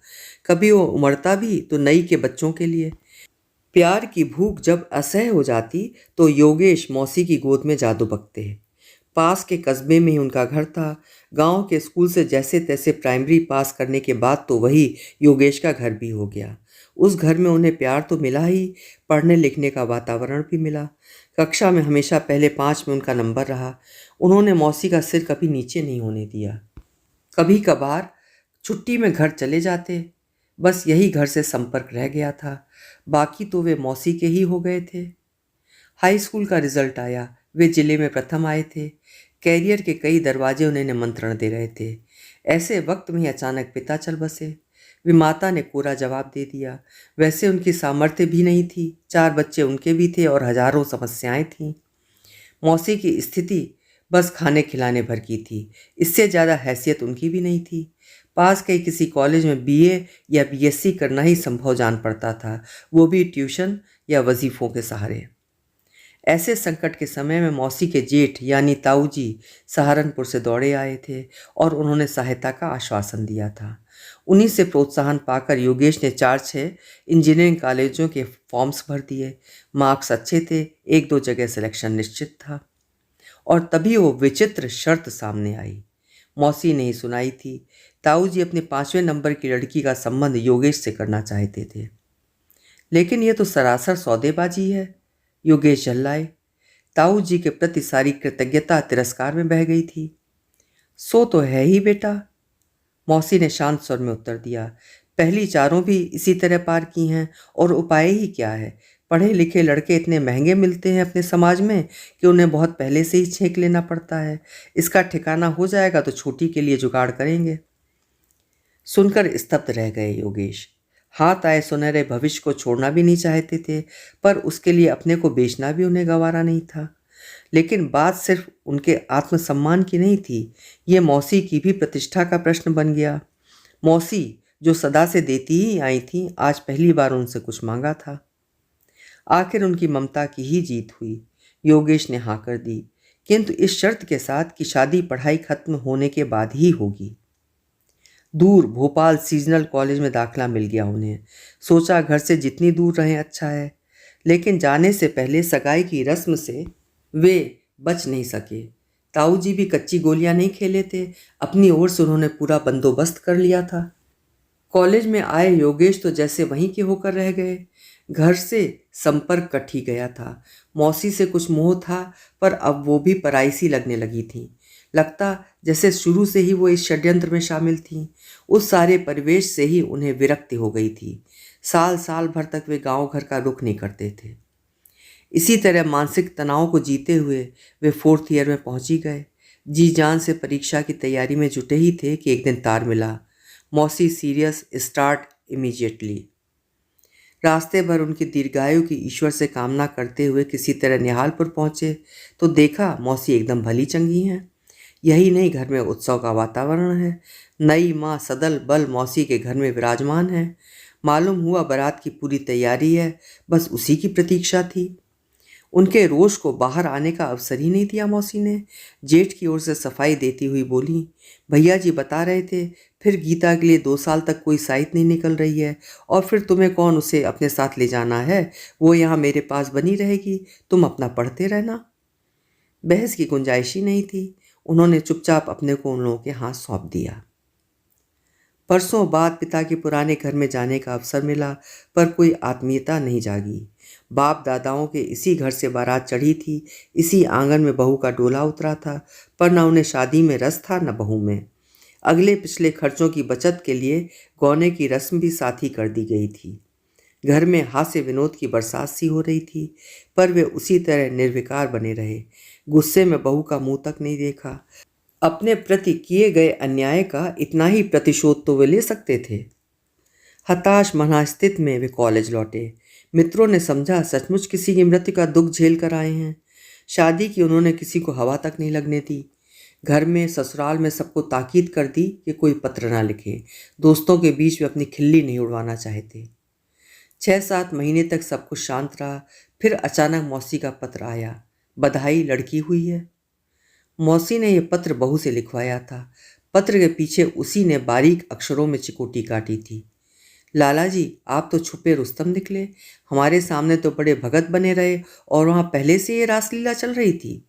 कभी वो उमड़ता भी तो नई के बच्चों के लिए। प्यार की भूख जब असह्य हो जाती तो योगेश मौसी की गोद में जा दुबकते। पास के कस्बे में ही उनका घर था। गांव के स्कूल से जैसे तैसे प्राइमरी पास करने के बाद तो वही योगेश का घर भी हो गया। उस घर में उन्हें प्यार तो मिला ही, पढ़ने लिखने का वातावरण भी मिला। कक्षा में हमेशा पहले 5 में उनका नंबर रहा। उन्होंने मौसी का सिर कभी नीचे नहीं होने दिया। कभी कभार छुट्टी में घर चले जाते, बस यही घर से संपर्क रह गया था। बाकी तो वे मौसी के ही हो गए थे। हाई स्कूल का रिजल्ट आया। वे जिले में प्रथम आए थे। कैरियर के कई दरवाजे उन्हें निमंत्रण दे रहे थे। ऐसे वक्त में ही अचानक पिता चल बसे। विमाता ने कोरा जवाब दे दिया। वैसे उनकी सामर्थ्य भी नहीं थी, 4 बच्चे उनके भी थे और हजारों समस्याएं थीं। मौसी की स्थिति बस खाने खिलाने भर की थी, इससे ज़्यादा हैसियत उनकी भी नहीं थी। पास के किसी कॉलेज में बीए या बीएससी करना ही संभव जान पड़ता था, वो भी ट्यूशन या वजीफ़ों के सहारे। ऐसे संकट के समय में मौसी के जेठ यानी ताऊ जी सहारनपुर से दौड़े आए थे और उन्होंने सहायता का आश्वासन दिया था। उन्हीं से प्रोत्साहन पाकर योगेश ने 4-6 इंजीनियरिंग कॉलेजों के फॉर्म्स भर दिए। मार्क्स अच्छे थे, 1-2 जगह सिलेक्शन निश्चित था। और तभी वो विचित्र शर्त सामने आई। मौसी नहीं सुनाई थी। ताऊ जी अपने 5वें नंबर की लड़की का संबंध योगेश से करना चाहते थे। लेकिन यह तो सरासर सौदेबाजी है, योगेश झल्लाए। ताऊ जी के प्रति सारी कृतज्ञता तिरस्कार में बह गई थी। सो तो है ही बेटा, मौसी ने शांत स्वर में उत्तर दिया। पहली चारों भी इसी तरह पार की हैं और उपाय ही क्या है। पढ़े लिखे लड़के इतने महंगे मिलते हैं अपने समाज में कि उन्हें बहुत पहले से ही छेंक लेना पड़ता है। इसका ठिकाना हो जाएगा तो छोटी के लिए जुगाड़ करेंगे। सुनकर स्तब्ध रह गए योगेश। हाथ आए सुनहरे भविष्य को छोड़ना भी नहीं चाहते थे, पर उसके लिए अपने को बेचना भी उन्हें गवारा नहीं था। लेकिन बात सिर्फ उनके आत्मसम्मान की नहीं थी, ये मौसी की भी प्रतिष्ठा का प्रश्न बन गया। मौसी जो सदा से देती ही आई थी, आज पहली बार उनसे कुछ मांगा था। आखिर उनकी ममता की ही जीत हुई। योगेश ने हाँ कर दी, किंतु इस शर्त के साथ कि शादी पढ़ाई खत्म होने के बाद ही होगी। दूर भोपाल सीजनल कॉलेज में दाखिला मिल गया उन्हें। सोचा घर से जितनी दूर रहें अच्छा है, लेकिन जाने से पहले सगाई की रस्म से वे बच नहीं सके। ताऊ जी भी कच्ची गोलियां नहीं खेले थे, अपनी ओर से उन्होंने पूरा बंदोबस्त कर लिया था। कॉलेज में आए योगेश तो जैसे वहीं के होकर रह गए। घर से संपर्क कट ही गया था। मौसी से कुछ मोह था, पर अब वो भी पराई सी लगने लगी थी। लगता जैसे शुरू से ही वो इस षड्यंत्र में शामिल थीं। उस सारे परिवेश से ही उन्हें विरक्ति हो गई थी। साल साल भर तक वे गांव घर का रुख नहीं करते थे। इसी तरह मानसिक तनाव को जीते हुए वे 4th ईयर में पहुंच ही गए। जी जान से परीक्षा की तैयारी में जुटे ही थे कि एक दिन तार मिला। मौसी सीरियस, स्टार्ट इमीडिएटली। रास्ते भर उनकी दीर्घायु की ईश्वर से कामना करते हुए किसी तरह निहालपुर पहुंचे तो देखा मौसी एकदम भली चंगी हैं। यही नहीं, घर में उत्सव का वातावरण है। नई माँ सदल बल मौसी के घर में विराजमान है। मालूम हुआ बारात की पूरी तैयारी है, बस उसी की प्रतीक्षा थी। उनके रोष को बाहर आने का अवसर ही नहीं दिया मौसी ने। जेठ की ओर से सफाई देती हुई बोली, भैया जी बता रहे थे फिर गीता के लिए 2 साल तक कोई साइट नहीं निकल रही है, और फिर तुम्हें कौन उसे अपने साथ ले जाना है। वो यहाँ मेरे पास बनी रहेगी, तुम अपना पढ़ते रहना। बहस की गुंजाइश ही नहीं थी। उन्होंने चुपचाप अपने को उन लोगों के हाथ सौंप दिया। परसों बाद पिता के पुराने घर में जाने का अवसर मिला, पर कोई आत्मीयता नहीं जागी। बाप दादाओं के इसी घर से बारात चढ़ी थी, इसी आंगन में बहू का डोला उतरा था, पर न उन्हें शादी में रस था न बहू में। अगले पिछले खर्चों की बचत के लिए गौने की रस्म भी साथ ही कर दी गई थी। घर में हास्य विनोद की बरसात सी हो रही थी, पर वे उसी तरह निर्विकार बने रहे। गुस्से में बहू का मुंह तक नहीं देखा। अपने प्रति किए गए अन्याय का इतना ही प्रतिशोध तो वे ले सकते थे। हताश मनस्थिति में वे कॉलेज लौटे। मित्रों ने समझा सचमुच किसी की मृत्यु का दुख झेल कर आए हैं। शादी की उन्होंने किसी को हवा तक नहीं लगने दी। घर में ससुराल में सबको ताकीद कर दी कि कोई पत्र ना लिखे। दोस्तों के बीच वे अपनी खिल्ली नहीं उड़वाना चाहते। 6-7 महीने तक सब कुछ शांत रहा। फिर अचानक मौसी का पत्र आया, बधाई लड़की हुई है। मौसी ने यह पत्र बहू से लिखवाया था। पत्र के पीछे उसी ने बारीक अक्षरों में चिकोटी काटी थी, लाला जी आप तो छुपे रुस्तम निकले। हमारे सामने तो बड़े भगत बने रहे और वहां पहले से ये रासलीला चल रही थी।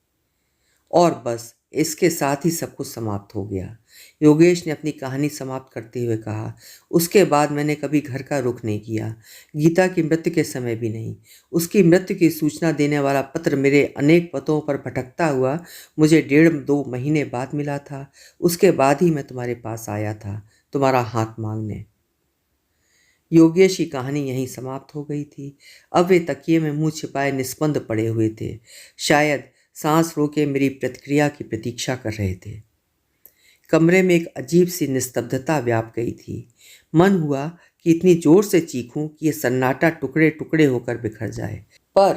और बस इसके साथ ही सब कुछ समाप्त हो गया। योगेश ने अपनी कहानी समाप्त करते हुए कहा, उसके बाद मैंने कभी घर का रुख नहीं किया, गीता की मृत्यु के समय भी नहीं। उसकी मृत्यु की सूचना देने वाला पत्र मेरे अनेक पतों पर भटकता हुआ मुझे 1.5-2 महीने बाद मिला था। उसके बाद ही मैं तुम्हारे पास आया था, तुम्हारा हाथ मांगने। योगेश की कहानी यहीं समाप्त हो गई थी। अब वे तकिए में मुंह छिपाए निस्पंद पड़े हुए थे, शायद सांस रोके मेरी प्रतिक्रिया की प्रतीक्षा कर रहे थे। कमरे में एक अजीब सी निस्तब्धता व्याप गई थी। मन हुआ कि इतनी जोर से चीखूं कि यह सन्नाटा टुकड़े टुकड़े होकर बिखर जाए, पर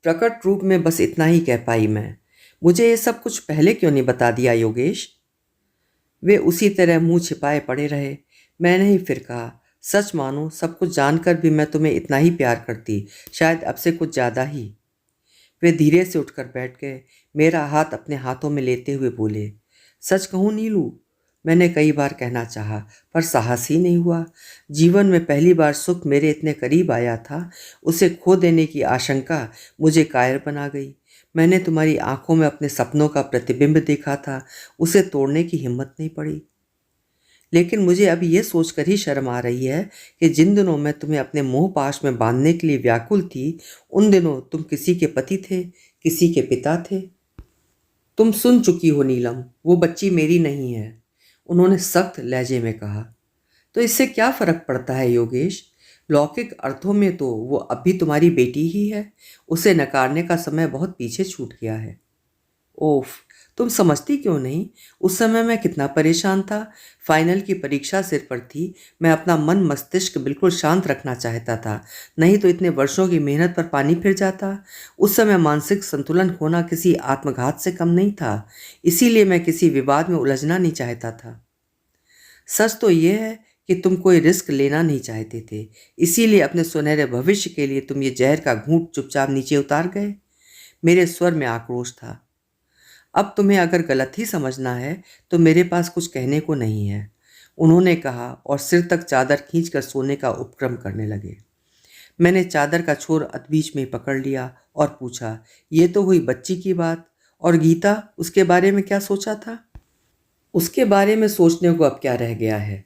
प्रकट रूप में बस इतना ही कह पाई मैं, मुझे ये सब कुछ पहले क्यों नहीं बता दिया योगेश। वे उसी तरह मुंह छिपाए पड़े रहे। मैंने ही फिर कहा, सच मानो सब कुछ जानकर भी मैं तुम्हें इतना ही प्यार करती, शायद अब से कुछ ज़्यादा ही। वे धीरे से उठकर बैठ गए, मेरा हाथ अपने हाथों में लेते हुए बोले, सच कहूँ नीलू, मैंने कई बार कहना चाहा पर साहस ही नहीं हुआ। जीवन में पहली बार सुख मेरे इतने करीब आया था, उसे खो देने की आशंका मुझे कायर बना गई। मैंने तुम्हारी आंखों में अपने सपनों का प्रतिबिंब देखा था, उसे तोड़ने की हिम्मत नहीं पड़ी। लेकिन मुझे अब ये सोचकर ही शर्म आ रही है कि जिन दिनों मैं तुम्हें अपने मोह पाश में बांधने के लिए व्याकुल थी, उन दिनों तुम किसी के पति थे, किसी के पिता थे। तुम सुन चुकी हो नीलम, वो बच्ची मेरी नहीं है, उन्होंने सख्त लहजे में कहा। तो इससे क्या फर्क पड़ता है योगेश, लौकिक अर्थों में तो वो अब भी तुम्हारी बेटी ही है, उसे नकारने का समय बहुत पीछे छूट गया है। ओफ, तुम समझती क्यों नहीं, उस समय मैं कितना परेशान था। फाइनल की परीक्षा सिर पर थी, मैं अपना मन मस्तिष्क बिल्कुल शांत रखना चाहता था, नहीं तो इतने वर्षों की मेहनत पर पानी फिर जाता। उस समय मानसिक संतुलन खोना किसी आत्मघात से कम नहीं था, इसीलिए मैं किसी विवाद में उलझना नहीं चाहता था। सच तो यह है कि तुम कोई रिस्क लेना नहीं चाहते थे, इसीलिए अपने सुनहरे भविष्य के लिए तुम ये जहर का घूंट चुपचाप नीचे उतार गए। मेरे स्वर में आक्रोश था। अब तुम्हें अगर गलत ही समझना है तो मेरे पास कुछ कहने को नहीं है, उन्होंने कहा और सिर तक चादर खींचकर सोने का उपक्रम करने लगे। मैंने चादर का छोर अधबीच में पकड़ लिया और पूछा, ये तो हुई बच्ची की बात, और गीता, उसके बारे में क्या सोचा था? उसके बारे में सोचने को अब क्या रह गया है।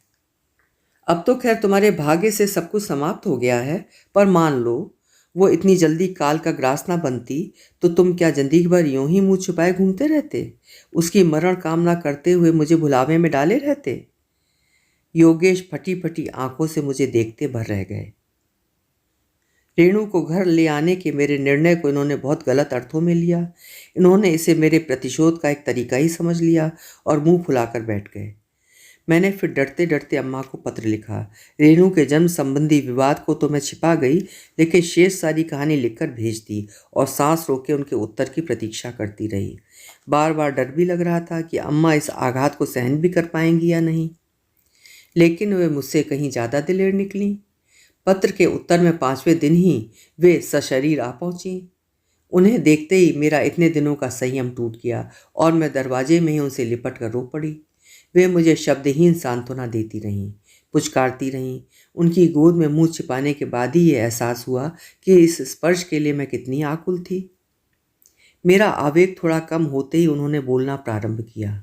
अब तो खैर तुम्हारे भाग्य से सब कुछ समाप्त हो गया है, पर मान लो वो इतनी जल्दी काल का ग्रास ना बनती तो तुम क्या जिंदगी भर यूं ही मुंह छुपाए घूमते रहते, उसकी मरण कामना करते हुए मुझे भुलावे में डाले रहते। योगेश फटी फटी आंखों से मुझे देखते भर रह गए। रेणु को घर ले आने के मेरे निर्णय को इन्होंने बहुत गलत अर्थों में लिया। इन्होंने इसे मेरे प्रतिशोध का एक तरीका ही समझ लिया और मुंह फुलाकर बैठ गए। मैंने फिर डरते डरते अम्मा को पत्र लिखा। रेणु के जन्म संबंधी विवाद को तो मैं छिपा गई, लेकिन शेष सारी कहानी लिखकर भेज दी और सांस रोके उनके उत्तर की प्रतीक्षा करती रही। बार बार डर भी लग रहा था कि अम्मा इस आघात को सहन भी कर पाएंगी या नहीं, लेकिन वे मुझसे कहीं ज़्यादा दिलेर निकली। पत्र के उत्तर में 5वें दिन ही वे सशरीर आ पहुंची। उन्हें देखते ही मेरा इतने दिनों का संयम टूट गया और मैं दरवाजे में ही उनसे लिपट कर रो पड़ी। वे मुझे शब्दहीन सांत्वना देती रहीं, पुचकारती रहीं। उनकी गोद में मुंह छिपाने के बाद ही ये एहसास हुआ कि इस स्पर्श के लिए मैं कितनी आकुल थी। मेरा आवेग थोड़ा कम होते ही उन्होंने बोलना प्रारंभ किया।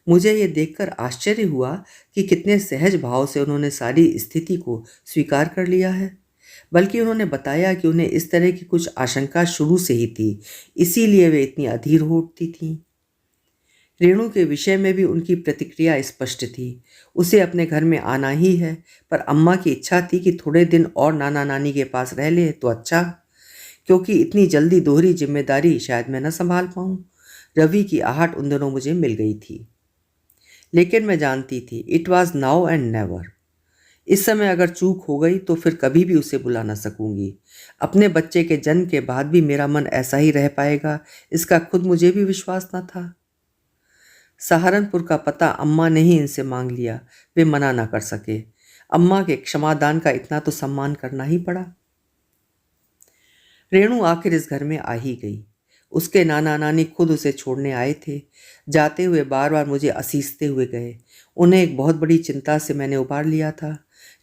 मुझे ये देखकर आश्चर्य हुआ कि कितने सहज भाव से उन्होंने सारी स्थिति को स्वीकार कर लिया है। बल्कि उन्होंने बताया कि उन्हें इस तरह की कुछ आशंका शुरू से ही थी, इसीलिए वे इतनी अधीर हो उठती थीं। रेणु के विषय में भी उनकी प्रतिक्रिया स्पष्ट थी। उसे अपने घर में आना ही है, पर अम्मा की इच्छा थी कि थोड़े दिन और नाना नानी के पास रह ले तो अच्छा, क्योंकि इतनी जल्दी दोहरी जिम्मेदारी शायद मैं न संभाल पाऊँ। रवि की आहट उन दिनों मुझे मिल गई थी, लेकिन मैं जानती थी it was now and never. इस समय अगर चूक हो गई तो फिर कभी भी उसे बुला ना सकूंगी। अपने बच्चे के जन्म के बाद भी मेरा मन ऐसा ही रह पाएगा, इसका खुद मुझे भी विश्वास न था। सहारनपुर का पता अम्मा ने ही इनसे मांग लिया, वे मना ना कर सके। अम्मा के क्षमादान का इतना तो सम्मान करना ही पड़ा। रेणु आखिर इस घर में आ ही गई। उसके नाना नानी खुद उसे छोड़ने आए थे। जाते हुए बार बार मुझे असीसते हुए गए। उन्हें एक बहुत बड़ी चिंता से मैंने उबार लिया था।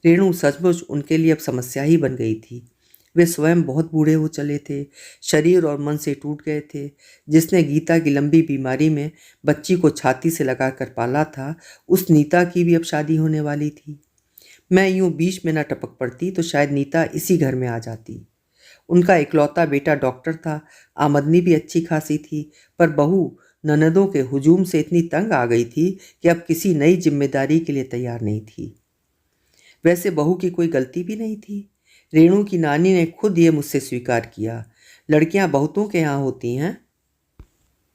रेणु सचमुच उनके लिए अब समस्या ही बन गई थी। वे स्वयं बहुत बूढ़े हो चले थे, शरीर और मन से टूट गए थे। जिसने गीता की लंबी बीमारी में बच्ची को छाती से लगाकर पाला था, उस नीता की भी अब शादी होने वाली थी। मैं यूं बीच में न टपक पड़ती तो शायद नीता इसी घर में आ जाती। उनका इकलौता बेटा डॉक्टर था, आमदनी भी अच्छी खासी थी, पर बहू ननदों के हुजूम से इतनी तंग आ गई थी कि अब किसी नई जिम्मेदारी के लिए तैयार नहीं थी। वैसे बहू की कोई गलती भी नहीं थी। रेणु की नानी ने खुद ये मुझसे स्वीकार किया। लड़कियां बहुतों के यहाँ होती हैं,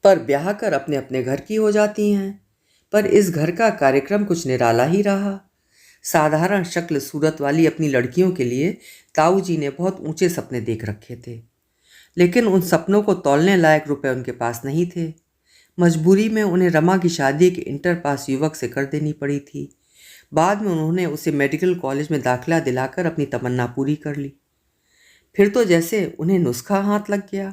पर ब्याह कर अपने अपने घर की हो जाती हैं। पर इस घर का कार्यक्रम कुछ निराला ही रहा। साधारण शक्ल सूरत वाली अपनी लड़कियों के लिए ताऊ जी ने बहुत ऊंचे सपने देख रखे थे, लेकिन उन सपनों को तौलने लायक रुपए उनके पास नहीं थे। मजबूरी में उन्हें रमा की शादी एक इंटर पास युवक से कर देनी पड़ी थी। बाद में उन्होंने उसे मेडिकल कॉलेज में दाखिला दिलाकर अपनी तमन्ना पूरी कर ली। फिर तो जैसे उन्हें नुस्खा हाथ लग गया।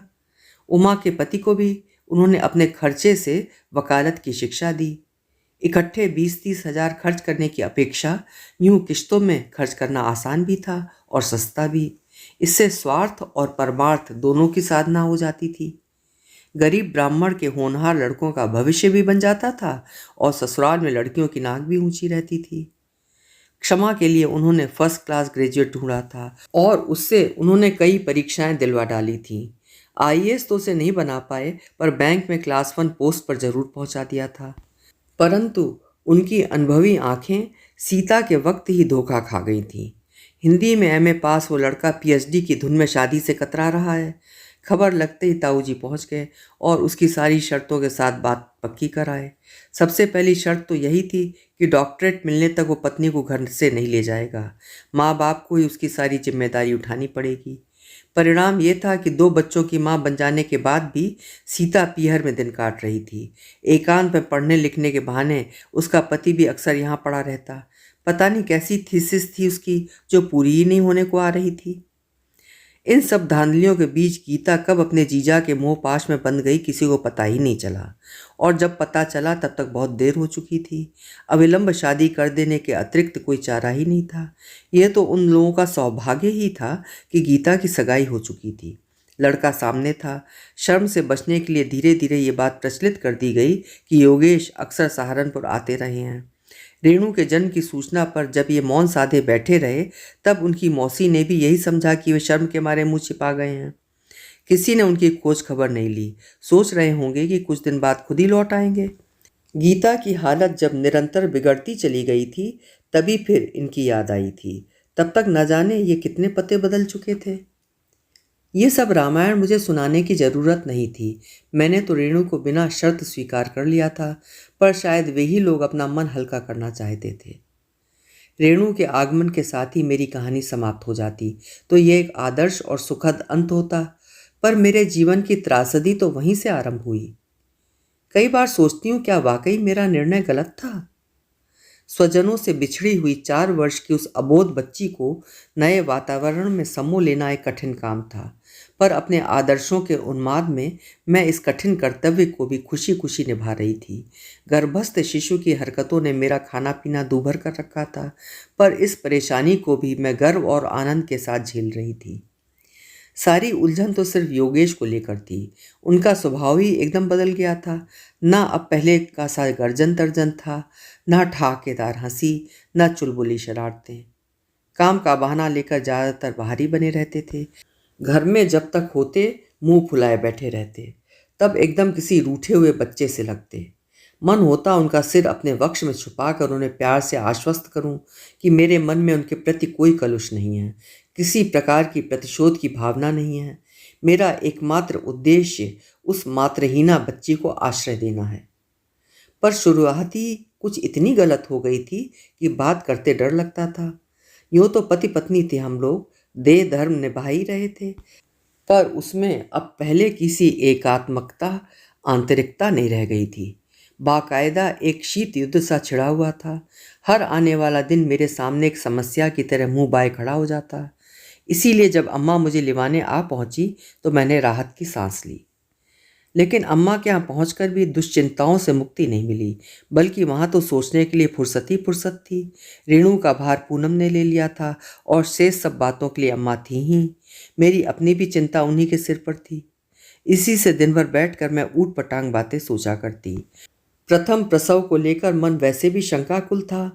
उमा के पति को भी उन्होंने अपने खर्चे से वकालत की शिक्षा दी। इकट्ठे 20-30 हजार खर्च करने की अपेक्षा यूं किश्तों में खर्च करना आसान भी था और सस्ता भी। इससे स्वार्थ और परमार्थ दोनों की साधना हो जाती थी। गरीब ब्राह्मण के होनहार लड़कों का भविष्य भी बन जाता था और ससुराल में लड़कियों की नाक भी ऊंची रहती थी। क्षमा के लिए उन्होंने फर्स्ट क्लास ग्रेजुएट ढूंढा था और उससे उन्होंने कई परीक्षाएं दिलवा डाली थीं। आईएएस तो उसे नहीं बना पाए, पर बैंक में क्लास 1 पोस्ट पर जरूर पहुंचा दिया था। परंतु उनकी अनुभवी आंखें सीता के वक्त ही धोखा खा गई थीं। हिंदी में एमए पास वो लड़का पीएचडी की धुन में शादी से कतरा रहा है। खबर लगते ही ताऊ जी पहुँच गए और उसकी सारी शर्तों के साथ बात पक्की कराए। सबसे पहली शर्त तो यही थी कि डॉक्टरेट मिलने तक वो पत्नी को घर से नहीं ले जाएगा। माँ बाप को ही उसकी सारी जिम्मेदारी उठानी पड़ेगी। परिणाम ये था कि 2 बच्चों की मां बन जाने के बाद भी सीता पीहर में दिन काट रही थी। एकांत में पढ़ने लिखने के बहाने उसका पति भी अक्सर यहाँ पड़ा रहता। पता नहीं कैसी थीसिस थी उसकी जो पूरी ही नहीं होने को आ रही थी। इन सब धांधलियों के बीच गीता कब अपने जीजा के मोह पाश में बंध गई किसी को पता ही नहीं चला, और जब पता चला तब तक बहुत देर हो चुकी थी। अविलंब शादी कर देने के अतिरिक्त कोई चारा ही नहीं था। यह तो उन लोगों का सौभाग्य ही था कि गीता की सगाई हो चुकी थी। लड़का सामने था। शर्म से बचने के लिए धीरे धीरे ये बात प्रचलित कर दी गई कि योगेश अक्सर सहारनपुर आते रहे हैं। रेणु के जन्म की सूचना पर जब ये मौन साधे बैठे रहे, तब उनकी मौसी ने भी यही समझा कि वे शर्म के मारे मुंह छिपा गए हैं। किसी ने उनकी खोज खबर नहीं ली। सोच रहे होंगे कि कुछ दिन बाद खुद ही लौट आएंगे। गीता की हालत जब निरंतर बिगड़ती चली गई थी, तभी फिर इनकी याद आई थी। तब तक न जाने ये कितने पते बदल चुके थे। ये सब रामायण मुझे सुनाने की ज़रूरत नहीं थी। मैंने तो रेणु को बिना शर्त स्वीकार कर लिया था, पर शायद वे ही लोग अपना मन हल्का करना चाहते थे। रेणु के आगमन के साथ ही मेरी कहानी समाप्त हो जाती तो ये एक आदर्श और सुखद अंत होता, पर मेरे जीवन की त्रासदी तो वहीं से आरंभ हुई। कई बार सोचती हूँ, क्या वाकई मेरा निर्णय गलत था? स्वजनों से बिछड़ी हुई 4 वर्ष की उस अबोध बच्ची को नए वातावरण में समो लेना एक कठिन काम था, पर अपने आदर्शों के उन्माद में मैं इस कठिन कर्तव्य को भी खुशी खुशी निभा रही थी। गर्भस्थ शिशु की हरकतों ने मेरा खाना पीना दूभर कर रखा था, पर इस परेशानी को भी मैं गर्व और आनंद के साथ झेल रही थी। सारी उलझन तो सिर्फ योगेश को लेकर थी। उनका स्वभाव ही एकदम बदल गया था। ना अब पहले का सा गर्जन तर्जन था, ना ठहाकेदार हंसी, ना चुलबुली शरारतें। काम का बहाना लेकर ज़्यादातर बाहर ही बने रहते थे। घर में जब तक होते मुंह फुलाए बैठे रहते, तब एकदम किसी रूठे हुए बच्चे से लगते। मन होता उनका सिर अपने वक्ष में छुपाकर उन्हें प्यार से आश्वस्त करूं कि मेरे मन में उनके प्रति कोई कलुष नहीं है, किसी प्रकार की प्रतिशोध की भावना नहीं है। मेरा एकमात्र उद्देश्य उस मातृहीना बच्ची को आश्रय देना है। पर शुरुआत ही कुछ इतनी गलत हो गई थी कि बात करते डर लगता था। यूँ तो पति पत्नी थे हम लोग, देह धर्म निभा ही रहे थे, पर उसमें अब पहले किसी एकात्मकता, आंतरिकता नहीं रह गई थी। बाकायदा एक शीत युद्ध सा छिड़ा हुआ था। हर आने वाला दिन मेरे सामने एक समस्या की तरह मुंह बाए खड़ा हो जाता। इसीलिए जब अम्मा मुझे लिवाने आ पहुंची तो मैंने राहत की सांस ली। लेकिन अम्मा के यहाँ पहुँच भी दुश्चिंताओं से मुक्ति नहीं मिली, बल्कि वहाँ तो सोचने के लिए फुर्सत ही फुर्सत थी। रेणु का भार पूनम ने ले लिया था और शेष सब बातों के लिए अम्मा थी ही। मेरी अपनी भी चिंता उन्हीं के सिर पर थी। इसी से दिन भर बैठकर मैं ऊट पटांग बातें सोचा करती। प्रथम प्रसव को लेकर मन वैसे भी शंकाकुल था।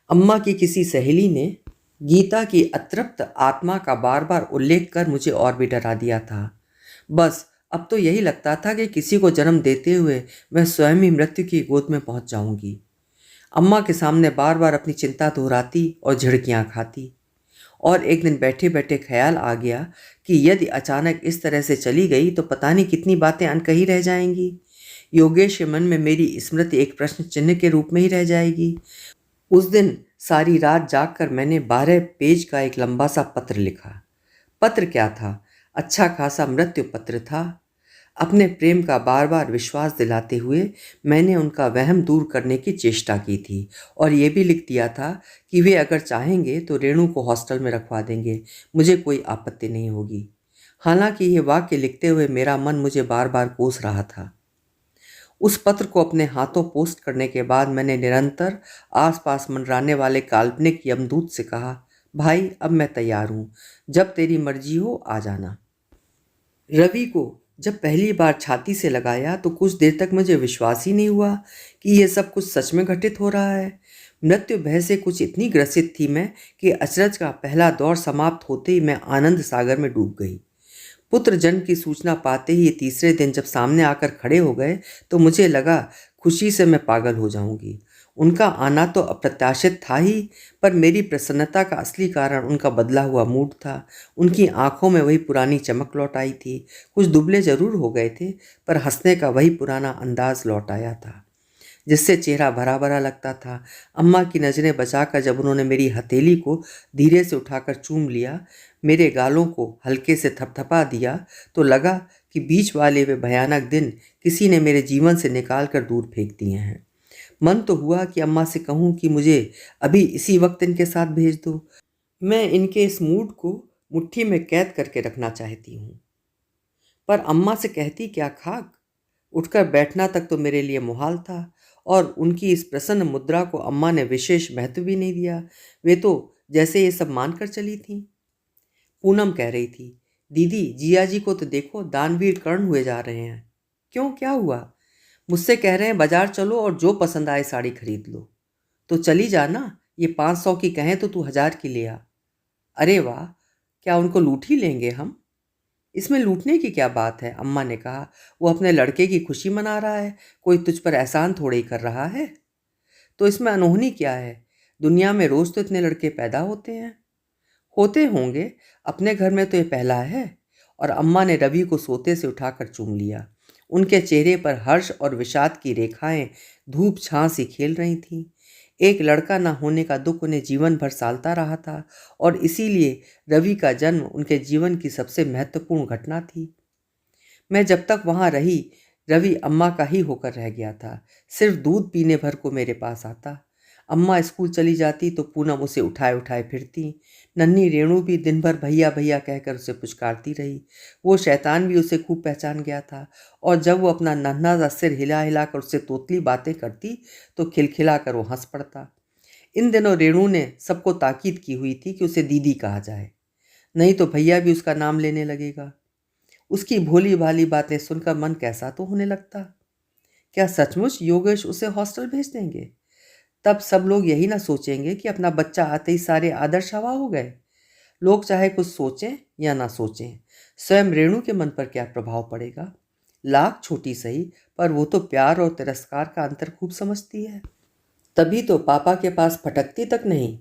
अम्मा की किसी सहेली ने गीता की अतृप्त आत्मा का बार बार उल्लेख कर मुझे और भी डरा दिया था। बस अब तो यही लगता था कि किसी को जन्म देते हुए मैं स्वयं ही मृत्यु की गोद में पहुंच जाऊंगी। अम्मा के सामने बार बार अपनी चिंता दोहराती और झिड़कियां खाती। और एक दिन बैठे बैठे ख्याल आ गया कि यदि अचानक इस तरह से चली गई तो पता नहीं कितनी बातें अनकही रह जाएंगी। योगेश के मन में मेरी स्मृति एक प्रश्न चिन्ह के रूप में ही रह जाएगी। उस दिन सारी रात जागकर मैंने 12 पेज का एक लंबा सा पत्र लिखा। पत्र क्या था, अच्छा खासा मृत्यु पत्र था। अपने प्रेम का बार बार विश्वास दिलाते हुए मैंने उनका वहम दूर करने की चेष्टा की थी और ये भी लिख दिया था कि वे अगर चाहेंगे तो रेणु को हॉस्टल में रखवा देंगे, मुझे कोई आपत्ति नहीं होगी। हालांकि ये वाक्य लिखते हुए मेरा मन मुझे बार बार कोस रहा था। उस पत्र को अपने हाथों पोस्ट करने के बाद मैंने निरंतर आसपास मंडराने वाले काल्पनिक यमदूत से कहा, भाई अब मैं तैयार हूँ, जब तेरी मर्जी हो आ जाना। रवि को जब पहली बार छाती से लगाया तो कुछ देर तक मुझे विश्वास ही नहीं हुआ कि यह सब कुछ सच में घटित हो रहा है। मृत्यु भय से कुछ इतनी ग्रसित थी मैं कि अचरज का पहला दौर समाप्त होते ही मैं आनंद सागर में डूब गई। पुत्र जन्म की सूचना पाते ही ये तीसरे दिन जब सामने आकर खड़े हो गए तो मुझे लगा खुशी से मैं पागल हो जाऊंगी। उनका आना तो अप्रत्याशित था ही, पर मेरी प्रसन्नता का असली कारण उनका बदला हुआ मूड था। उनकी आंखों में वही पुरानी चमक लौट आई थी। कुछ दुबले जरूर हो गए थे, पर हंसने का वही पुराना अंदाज लौट आया था जिससे चेहरा भरा भरा लगता था। अम्मा की नज़रें बचाकर जब उन्होंने मेरी हथेली को धीरे से उठाकर चूम लिया, मेरे गालों को हल्के से थपथपा दिया, तो लगा कि बीच वाले वे भयानक दिन किसी ने मेरे जीवन से निकाल कर दूर फेंक दिए हैं। मन तो हुआ कि अम्मा से कहूँ कि मुझे अभी इसी वक्त इनके साथ भेज दो। मैं इनके इस मूड को मुट्ठी में कैद करके रखना चाहती हूँ। पर अम्मा से कहती क्या खाक। उठकर बैठना तक तो मेरे लिए मुहाल था और उनकी इस प्रसन्न मुद्रा को अम्मा ने विशेष महत्व भी नहीं दिया। वे तो जैसे ये सब मानकर चली थीं। पूनम कह रही थी, दीदी जिया जी को तो देखो, दानवीर कर्ण हुए जा रहे हैं। क्यों, क्या हुआ? मुझसे कह रहे हैं बाजार चलो और जो पसंद आए साड़ी खरीद लो। तो चली जाना, ये 500 की कहें तो तू 1000 की ले आ। अरे वाह, क्या उनको लूट ही लेंगे हम? इसमें लूटने की क्या बात है, अम्मा ने कहा। वो अपने लड़के की खुशी मना रहा है, कोई तुझ पर एहसान थोड़े ही कर रहा है। तो इसमें अनहोनी क्या है? दुनिया में रोज तो इतने लड़के पैदा होते हैं। होते होंगे, अपने घर में तो ये पहला है। और अम्मा ने रवि को सोते से उठाकर चूम लिया। उनके चेहरे पर हर्ष और विषाद की रेखाएं धूप छां सी खेल रही थीं। एक लड़का न होने का दुख उन्हें जीवन भर सालता रहा था और इसीलिए रवि का जन्म उनके जीवन की सबसे महत्वपूर्ण घटना थी। मैं जब तक वहाँ रही, रवि अम्मा का ही होकर रह गया था। सिर्फ दूध पीने भर को मेरे पास आता। अम्मा स्कूल चली जाती तो पूनम उसे उठाए उठाए फिरती। नन्ही रेणु भी दिन भर भैया भैया कहकर उसे पुचकारती रही। वो शैतान भी उसे खूब पहचान गया था और जब वो अपना नन्हा सा सिर हिला हिला कर उससे तोतली बातें करती तो खिलखिला कर वो हंस पड़ता। इन दिनों रेणु ने सबको ताकीद की हुई थी कि उसे दीदी कहा जाए, नहीं तो भैया भी उसका नाम लेने लगेगा। उसकी भोली भाली बातें सुनकर मन कैसा तो होने लगता। क्या सचमुच योगेश उसे हॉस्टल भेज देंगे? तब सब लोग यही ना सोचेंगे कि अपना बच्चा आते ही सारे आदर्श हवा हो गए। लोग चाहे कुछ सोचें या ना सोचें, स्वयं रेणु के मन पर क्या प्रभाव पड़ेगा? लाख छोटी सही, पर वो तो प्यार और तिरस्कार का अंतर खूब समझती है। तभी तो पापा के पास फटकती तक नहीं।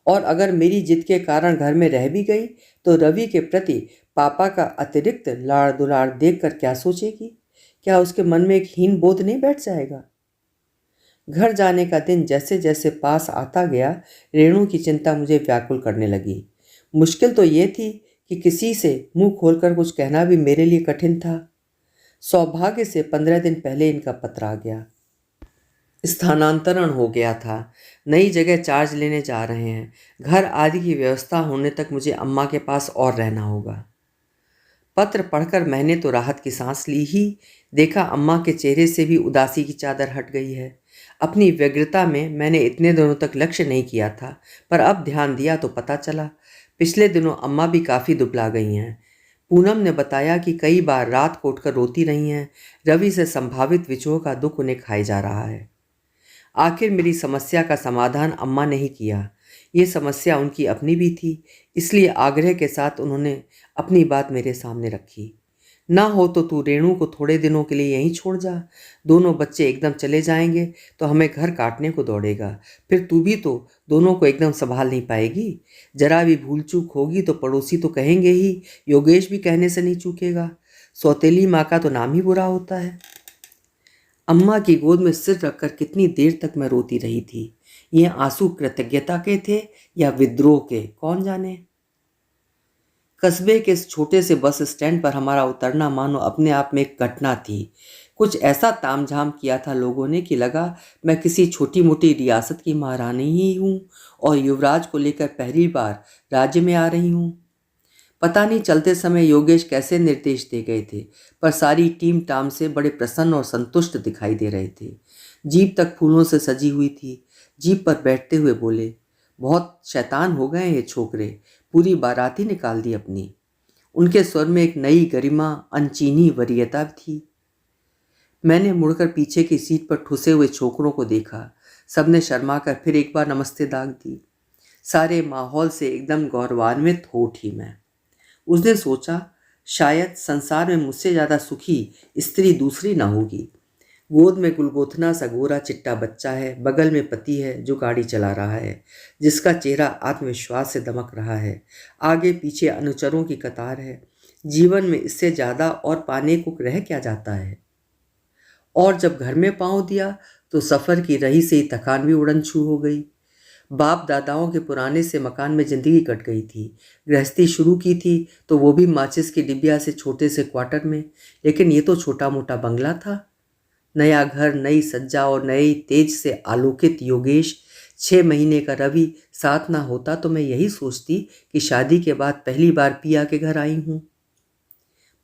और अगर मेरी जिद के कारण घर में रह भी गई तो रवि के प्रति पापा का अतिरिक्त लाड़ दुलार देखकर क्या सोचेगी? क्या उसके मन में एक हीन बोध नहीं बैठ जाएगा? घर जाने का दिन जैसे जैसे पास आता गया, रेणु की चिंता मुझे व्याकुल करने लगी। मुश्किल तो ये थी कि किसी से मुंह खोलकर कुछ कहना भी मेरे लिए कठिन था। सौभाग्य से 15 दिन पहले इनका पत्र आ गया। स्थानांतरण हो गया था, नई जगह चार्ज लेने जा रहे हैं। घर आदि की व्यवस्था होने तक मुझे अम्मा के पास और रहना होगा। पत्र पढ़कर मैंने तो राहत की सांस ली ही। देखा अम्मा के चेहरे से भी उदासी की चादर हट गई है। अपनी व्यग्रता में मैंने इतने दिनों तक लक्ष्य नहीं किया था, पर अब ध्यान दिया तो पता चला पिछले दिनों अम्मा भी काफ़ी दुबला गई हैं। पूनम ने बताया कि कई बार रात को उठकर रोती रही हैं। रवि से संभावित विछोह का दुख उन्हें खाए जा रहा है। आखिर मेरी समस्या का समाधान अम्मा ने ही किया। ये समस्या उनकी अपनी भी थी, इसलिए आग्रह के साथ उन्होंने अपनी बात मेरे सामने रखी। ना हो तो तू रेणु को थोड़े दिनों के लिए यहीं छोड़ जा। दोनों बच्चे एकदम चले जाएंगे तो हमें घर काटने को दौड़ेगा। फिर तू भी तो दोनों को एकदम संभाल नहीं पाएगी। जरा भी भूल चूक होगी तो पड़ोसी तो कहेंगे ही, योगेश भी कहने से नहीं चूकेगा। सौतेली माँ का तो नाम ही बुरा होता है। अम्मा की गोद में सिर रखकर कितनी देर तक मैं रोती रही थी। ये आंसू कृतज्ञता के थे या विद्रोह के, कौन जाने। कस्बे के इस छोटे से बस स्टैंड पर हमारा उतरना मानो अपने आप में एक घटना थी। कुछ ऐसा तामझाम किया था लोगों ने कि लगा मैं किसी छोटी मोटी रियासत की महारानी ही हूँ और युवराज को लेकर पहली बार राज्य में आ रही हूँ। पता नहीं चलते समय योगेश कैसे निर्देश दे गए थे, पर सारी टीम टाम से बड़े प्रसन्न और संतुष्ट दिखाई दे रहे थे। जीप तक फूलों से सजी हुई थी। जीप पर बैठते हुए बोले, बहुत शैतान हो गए ये छोकरे, पूरी बारात ही निकाल दी अपनी। उनके स्वर में एक नई गरिमा, अनचीनी वरीयता थी। मैंने मुड़कर पीछे की सीट पर ठुसे हुए छोकरों को देखा। सबने शर्मा कर फिर एक बार नमस्ते दाग दी। सारे माहौल से एकदम गौरवान्वित हो उठी मैं। उसने सोचा, शायद संसार में मुझसे ज़्यादा सुखी स्त्री दूसरी ना होगी। गोद में गुलगोथना सा गोरा चिट्टा बच्चा है, बगल में पति है जो गाड़ी चला रहा है, जिसका चेहरा आत्मविश्वास से दमक रहा है। आगे पीछे अनुचरों की कतार है। जीवन में इससे ज़्यादा और पाने को रह क्या जाता है। और जब घर में पाँव दिया तो सफ़र की रही से ही थकान भी उड़न छू हो गई। बाप दादाओं के पुराने से मकान में ज़िंदगी कट गई थी। गृहस्थी शुरू की थी तो वो भी माचिस की डिबिया से छोटे से क्वार्टर में, लेकिन ये तो छोटा मोटा बंगला था। नया घर, नई सज्जा और नई तेज से आलोकित योगेश, 6 महीने का रवि साथ ना होता तो मैं यही सोचती कि शादी के बाद पहली बार पिया के घर आई हूँ।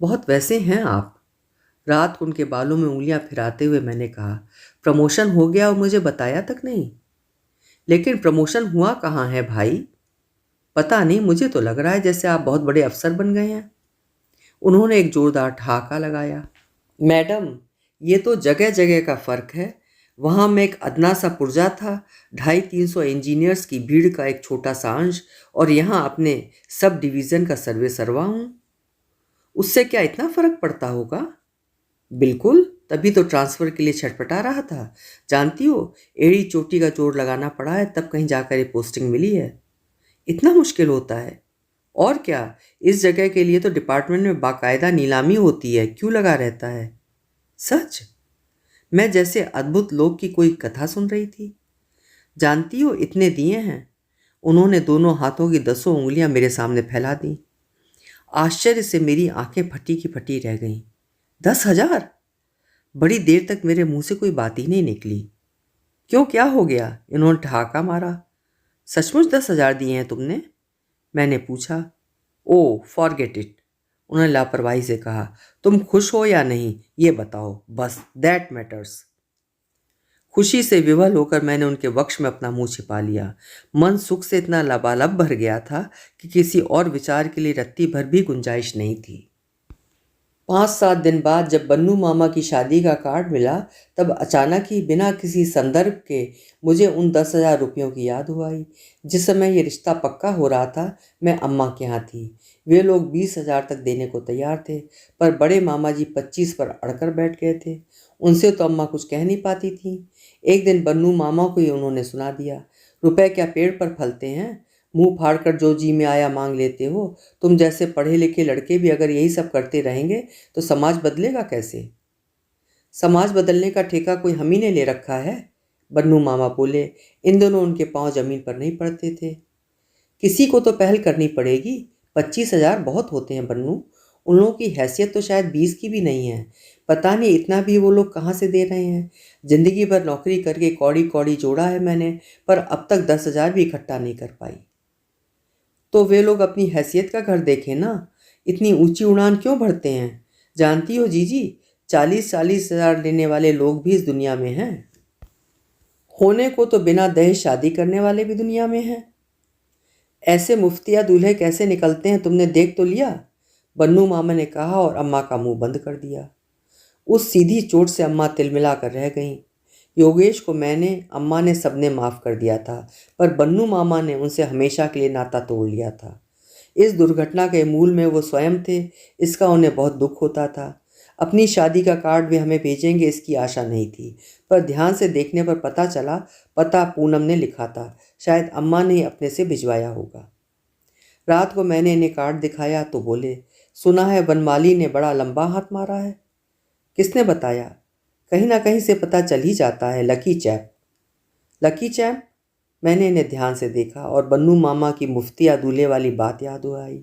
बहुत वैसे हैं आप। रात को उनके बालों में उंगलियां फिराते हुए मैंने कहा, प्रमोशन हो गया और मुझे बताया तक नहीं। लेकिन प्रमोशन हुआ कहाँ है भाई? पता नहीं, मुझे तो लग रहा है जैसे आप बहुत बड़े अफसर बन गए हैं। उन्होंने एक जोरदार ठहाका लगाया। मैडम, ये तो जगह जगह का फ़र्क है। वहाँ मैं एक अदना सा पुर्जा था, 250-300 इंजीनियर्स की भीड़ का एक छोटा सा अंश, और यहाँ अपने सब डिवीज़न का सर्वे सर्वा हूँ। उससे क्या इतना फ़र्क पड़ता होगा? बिल्कुल, तभी तो ट्रांसफ़र के लिए छटपटा रहा था। जानती हो, एड़ी चोटी का जोर लगाना पड़ा है, तब कहीं जाकर ये पोस्टिंग मिली है। इतना मुश्किल होता है? और क्या, इस जगह के लिए तो डिपार्टमेंट में बाकायदा नीलामी होती है, क्यों लगा रहता है? सच? मैं जैसे अद्भुत लोग की कोई कथा सुन रही थी। जानती हो, इतने दिए हैं। उन्होंने दोनों हाथों की 10 उंगलियां मेरे सामने फैला दी। आश्चर्य से मेरी आंखें फटी की फटी रह गईं। 10,000? बड़ी देर तक मेरे मुंह से कोई बात ही नहीं निकली। क्यों, क्या हो गया? इन्होंने ठहाका मारा। सचमुच 10,000 दिए हैं तुमने? मैंने पूछा। ओह, फॉरगेट इट, उन्होंने लापरवाही से कहा। तुम खुश हो या नहीं, ये बताओ, बस दैट मैटर्स। खुशी से विवल होकर मैंने उनके वक्ष में अपना मुंह छिपा लिया। मन सुख से इतना लबालब भर गया था कि किसी और विचार के लिए रत्ती भर भी गुंजाइश नहीं थी। 5-7 दिन बाद जब बन्नू मामा की शादी का कार्ड मिला, तब अचानक ही बिना किसी संदर्भ के मुझे उन 10,000 रुपयों की याद हो आई। जिस समय ये रिश्ता पक्का हो रहा था, मैं अम्मा के यहाँ थी। वे लोग 20,000 तक देने को तैयार थे, पर बड़े मामा जी 25 पर अड़कर बैठ गए थे। उनसे तो अम्मा कुछ कह नहीं पाती थी। एक दिन बन्नू मामा को ही उन्होंने सुना दिया, रुपए क्या पेड़ पर फलते हैं? मुंह फाड़कर जो जी में आया मांग लेते हो। तुम जैसे पढ़े लिखे लड़के भी अगर यही सब करते रहेंगे तो समाज बदलेगा कैसे? समाज बदलने का ठेका कोई हम ही ने ले रखा है, बन्नू मामा बोले। इन दोनों उनके पांव जमीन पर नहीं पड़ते थे। किसी को तो पहल करनी पड़ेगी। 25,000 बहुत होते हैं बन्नू। उन लोगों की हैसियत तो शायद 20 की भी नहीं है। पता नहीं इतना भी वो लोग कहाँ से दे रहे हैं। जिंदगी भर नौकरी करके कौड़ी कौड़ी जोड़ा है मैंने, पर अब तक 10,000 भी इकट्ठा नहीं कर पाई। तो वे लोग अपनी हैसियत का घर देखें ना। इतनी ऊंची उड़ान क्यों भरते हैं? जानती हो जीजी, 40-40 हज़ार लेने वाले लोग भी इस दुनिया में हैं। होने को तो बिना दहेज शादी करने वाले भी दुनिया में हैं। ऐसे मुफ्तिया दूल्हे कैसे निकलते हैं, तुमने देख तो लिया, बन्नू मामा ने कहा और अम्मा का मुंह बंद कर दिया। उस सीधी चोट से अम्मा तिलमिला कर रह गईं। योगेश को मैंने, अम्मा ने, सबने माफ़ कर दिया था, पर बन्नू मामा ने उनसे हमेशा के लिए नाता तोड़ लिया था। इस दुर्घटना के मूल में वो स्वयं थे, इसका उन्हें बहुत दुख होता था। अपनी शादी का कार्ड वे हमें भेजेंगे इसकी आशा नहीं थी, पर ध्यान से देखने पर पता चला पता पूनम ने लिखा था। शायद अम्मा ने ही अपने से भिजवाया होगा। रात को मैंने इन्हें कार्ड दिखाया तो बोले, सुना है वनमाली ने बड़ा लंबा हाथ मारा है। किसने बताया? कहीं ना कहीं से पता चल ही जाता है। Lucky chap. Lucky chap. मैंने इन्हें ध्यान से देखा और बन्नू मामा की मुफ्तिया दूल्हे वाली बात याद हो आई।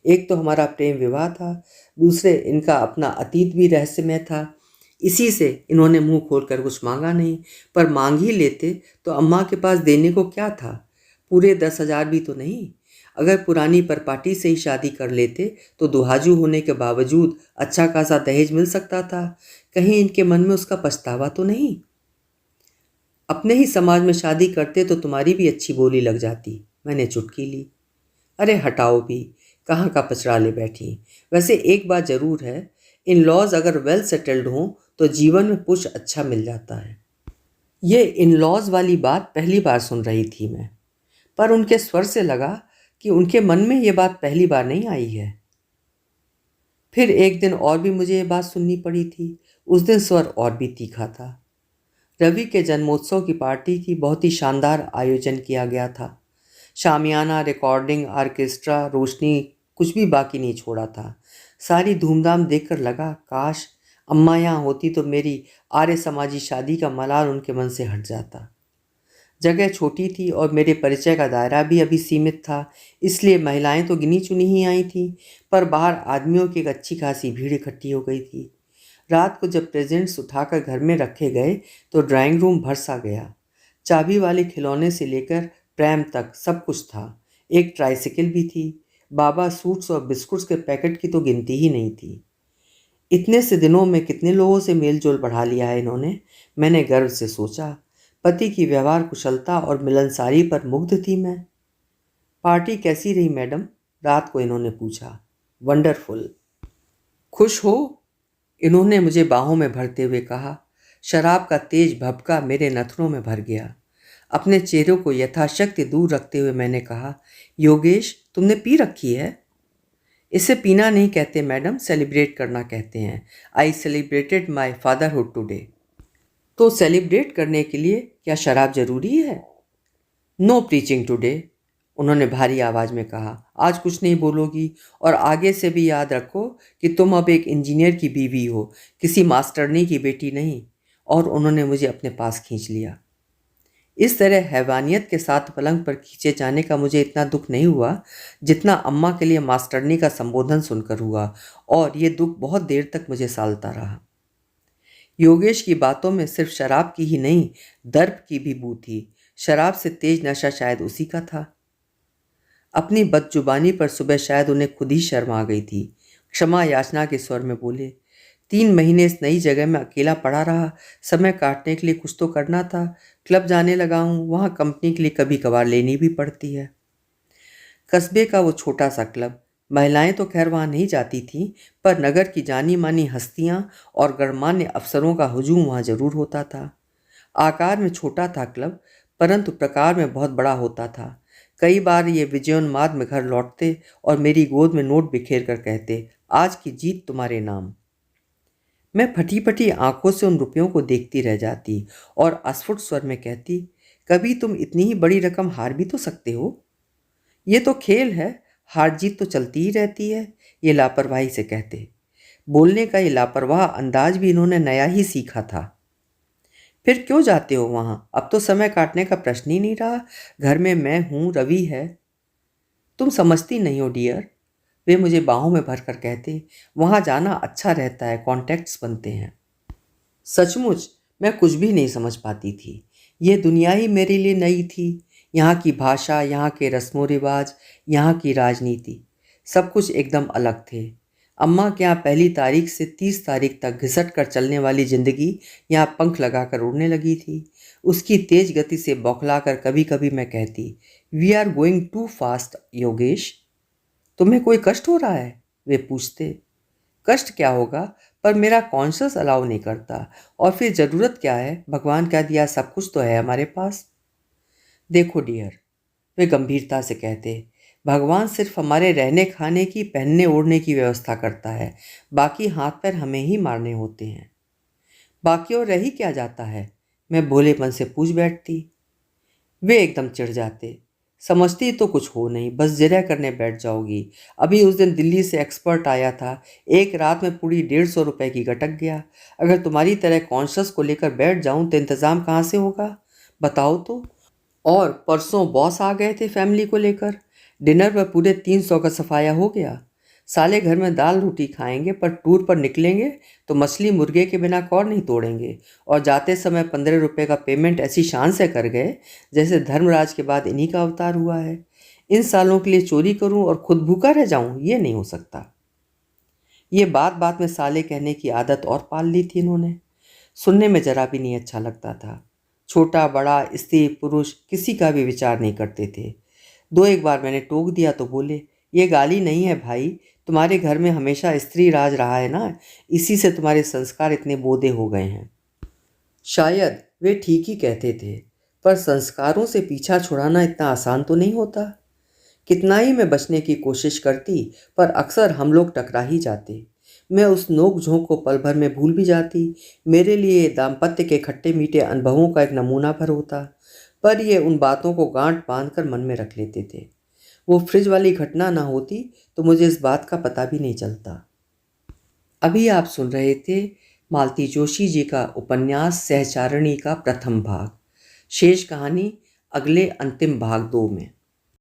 एक तो हमारा प्रेम विवाह था, दूसरे इनका अपना अतीत भी रहस्यमय था। इसी से इन्होंने मुंह खोलकर कुछ मांगा नहीं, पर मांग ही लेते तो अम्मा के पास देने को क्या था? पूरे 10,000 भी तो नहीं। अगर पुरानी परपाटी से ही शादी कर लेते तो दुहाजू होने के बावजूद अच्छा खासा दहेज मिल सकता था। कहीं इनके मन में उसका पछतावा तो नहीं? अपने ही समाज में शादी करते तो तुम्हारी भी अच्छी बोली लग जाती। मैंने चुटकी ली। अरे हटाओ भी, कहाँ का पचड़ा ले बैठी। वैसे एक बात जरूर है, इन लॉज अगर वेल सेटल्ड हों तो जीवन में पुश अच्छा मिल जाता है। ये इन लॉज वाली बात पहली बार सुन रही थी मैं, पर उनके स्वर से लगा कि उनके मन में ये बात पहली बार नहीं आई है। फिर एक दिन और भी मुझे ये बात सुननी पड़ी थी। उस दिन स्वर और भी तीखा था। रवि के जन्मोत्सव की पार्टी की बहुत ही शानदार आयोजन किया गया था। शामियाना, रिकॉर्डिंग, ऑर्केस्ट्रा, रोशनी, कुछ भी बाकी नहीं छोड़ा था। सारी धूमधाम देखकर लगा काश अम्मा यहाँ होती तो मेरी आर्य समाजी शादी का मलाल उनके मन से हट जाता। जगह छोटी थी और मेरे परिचय का दायरा भी अभी सीमित था, इसलिए महिलाएं तो गिनी चुनी ही आई थीं, पर बाहर आदमियों की एक अच्छी खासी भीड़ इकट्ठी हो गई थी। रात को जब प्रेजेंट्स उठाकर घर में रखे गए तो ड्राइंग रूम भर सा गया। चाबी वाले खिलौने से लेकर प्रैम तक सब कुछ था। एक ट्राइसिकल भी थी। बाबा सूट्स और बिस्कुट्स के पैकेट की तो गिनती ही नहीं थी। इतने से दिनों में कितने लोगों से मेल जोल बढ़ा लिया है इन्होंने, मैंने गर्व से सोचा। पति की व्यवहार कुशलता और मिलनसारी पर मुग्ध थी मैं। पार्टी कैसी रही मैडम? रात को इन्होंने पूछा। वंडरफुल। खुश हो? इन्होंने मुझे बाहों में भरते हुए कहा। शराब का तेज भभका मेरे नथनों में भर गया। अपने चेहरे को यथाशक्ति दूर रखते हुए मैंने कहा, योगेश तुमने पी रखी है? इसे पीना नहीं कहते मैडम, सेलिब्रेट करना कहते हैं। I celebrated my fatherhood today. तो सेलिब्रेट करने के लिए क्या शराब जरूरी है? नो प्रीचिंग टुडे, उन्होंने भारी आवाज में कहा। आज कुछ नहीं बोलोगी, और आगे से भी याद रखो कि तुम अब एक इंजीनियर की बीवी हो, किसी मास्टरनी की बेटी नहीं। और उन्होंने मुझे अपने पास खींच लिया। इस तरह हैवानियत के साथ पलंग पर खींचे जाने का मुझे इतना दुख नहीं हुआ जितना अम्मा के लिए मास्टरनी का संबोधन सुनकर हुआ, और ये दुख बहुत देर तक मुझे सालता रहा। योगेश की बातों में सिर्फ शराब की ही नहीं, दर्प की भी बू थी। शराब से तेज नशा शायद उसी का था। अपनी बदजुबानी पर सुबह शायद उन्हें खुद ही शर्म आ गई थी। क्षमा याचना के स्वर में बोले, 3 महीने इस नई जगह में अकेला पड़ा रहा, समय काटने के लिए कुछ तो करना था। क्लब जाने लगा हूँ, वहाँ कंपनी के लिए कभी कभार लेनी भी पड़ती है। कस्बे का वो छोटा सा क्लब, महिलाएं तो खैर वहाँ नहीं जाती थीं, पर नगर की जानी मानी हस्तियाँ और गणमान्य अफसरों का हुजूम वहाँ जरूर होता था। आकार में छोटा था क्लब, परंतु प्रकार में बहुत बड़ा होता था। कई बार ये विजयोन्माद में घर लौटते और मेरी गोद में नोट बिखेर कर कहते, आज की जीत तुम्हारे नाम। मैं फटी फटी आंखों से उन रुपयों को देखती रह जाती और अस्फुट स्वर में कहती, कभी तुम इतनी ही बड़ी रकम हार भी तो सकते हो। ये तो खेल है, हार जीत तो चलती ही रहती है, ये लापरवाही से कहते। बोलने का ये लापरवाह अंदाज भी इन्होंने नया ही सीखा था। फिर क्यों जाते हो वहाँ? अब तो समय काटने का प्रश्न ही नहीं रहा। घर में मैं हूँ, रवि है। तुम समझती नहीं हो डियर, वे मुझे बाहों में भर कर कहते। वहाँ जाना अच्छा रहता है, कॉन्टैक्ट्स बनते हैं। सचमुच मैं कुछ भी नहीं समझ पाती थी। ये दुनिया ही मेरे लिए नई थी। यहाँ की भाषा, यहाँ के रस्मों रिवाज, यहाँ की राजनीति, सब कुछ एकदम अलग थे। अम्मा के यहाँ 1 तारीख से 30 तारीख तक घिसट कर चलने वाली जिंदगी यहाँ पंख लगाकर उड़ने लगी थी। उसकी तेज गति से बौखला कर कभी कभी मैं कहती, we are going too fast Yogesh. तुम्हें कोई कष्ट हो रहा है? वे पूछते। कष्ट क्या होगा, पर मेरा कॉन्शस अलाउ नहीं करता। और फिर ज़रूरत क्या है, भगवान का दिया सब कुछ तो है हमारे पास। देखो डियर, वे गंभीरता से कहते, भगवान सिर्फ हमारे रहने खाने की, पहनने ओढ़ने की व्यवस्था करता है, बाकी हाथ पैर हमें ही मारने होते हैं। बाकी और रह ही क्या जाता है, मैं भोलेपन से पूछ बैठती। वे एकदम चिढ़ जाते। समझती तो कुछ हो नहीं, बस जिरह करने बैठ जाओगी। अभी उस दिन दिल्ली से एक्सपर्ट आया था, एक रात में पूरी 150 रुपए की गटक गया। अगर तुम्हारी तरह कॉन्शस को लेकर बैठ जाऊं तो इंतज़ाम कहाँ से होगा, बताओ तो। और परसों बॉस आ गए थे फैमिली को लेकर, डिनर पर पूरे 300 का सफाया हो गया। साले घर में दाल रोटी खाएंगे पर टूर पर निकलेंगे तो मछली मुर्गे के बिना कौर नहीं तोड़ेंगे। और जाते समय 15 रुपये का पेमेंट ऐसी शान से कर गए जैसे धर्मराज के बाद इन्हीं का अवतार हुआ है। इन सालों के लिए चोरी करूं और खुद भूखा रह जाऊं, ये नहीं हो सकता। ये बात बात में साले कहने की आदत और पाल ली थी इन्होंने। सुनने में जरा भी नहीं अच्छा लगता था। छोटा बड़ा स्त्री पुरुष किसी का भी विचार नहीं करते थे। दो एक बार मैंने टोक दिया तो बोले, ये गाली नहीं है भाई, तुम्हारे घर में हमेशा स्त्री राज रहा है ना, इसी से तुम्हारे संस्कार इतने बोधे हो गए हैं। शायद वे ठीक ही कहते थे, पर संस्कारों से पीछा छुड़ाना इतना आसान तो नहीं होता। कितना ही मैं बचने की कोशिश करती, पर अक्सर हम लोग टकरा ही जाते। मैं उस नोक झोंक को पल भर में भूल भी जाती। मेरे लिए दाम्पत्य के खट्टे मीठे अनुभवों का एक नमूना भर होता, पर ये उन बातों को गांठ बांध कर मन में रख लेते थे। वो फ्रिज वाली घटना ना होती तो मुझे इस बात का पता भी नहीं चलता। अभी आप सुन रहे थे मालती जोशी जी का उपन्यास सहचारिणी का प्रथम भाग। शेष कहानी अगले अंतिम भाग 2 में।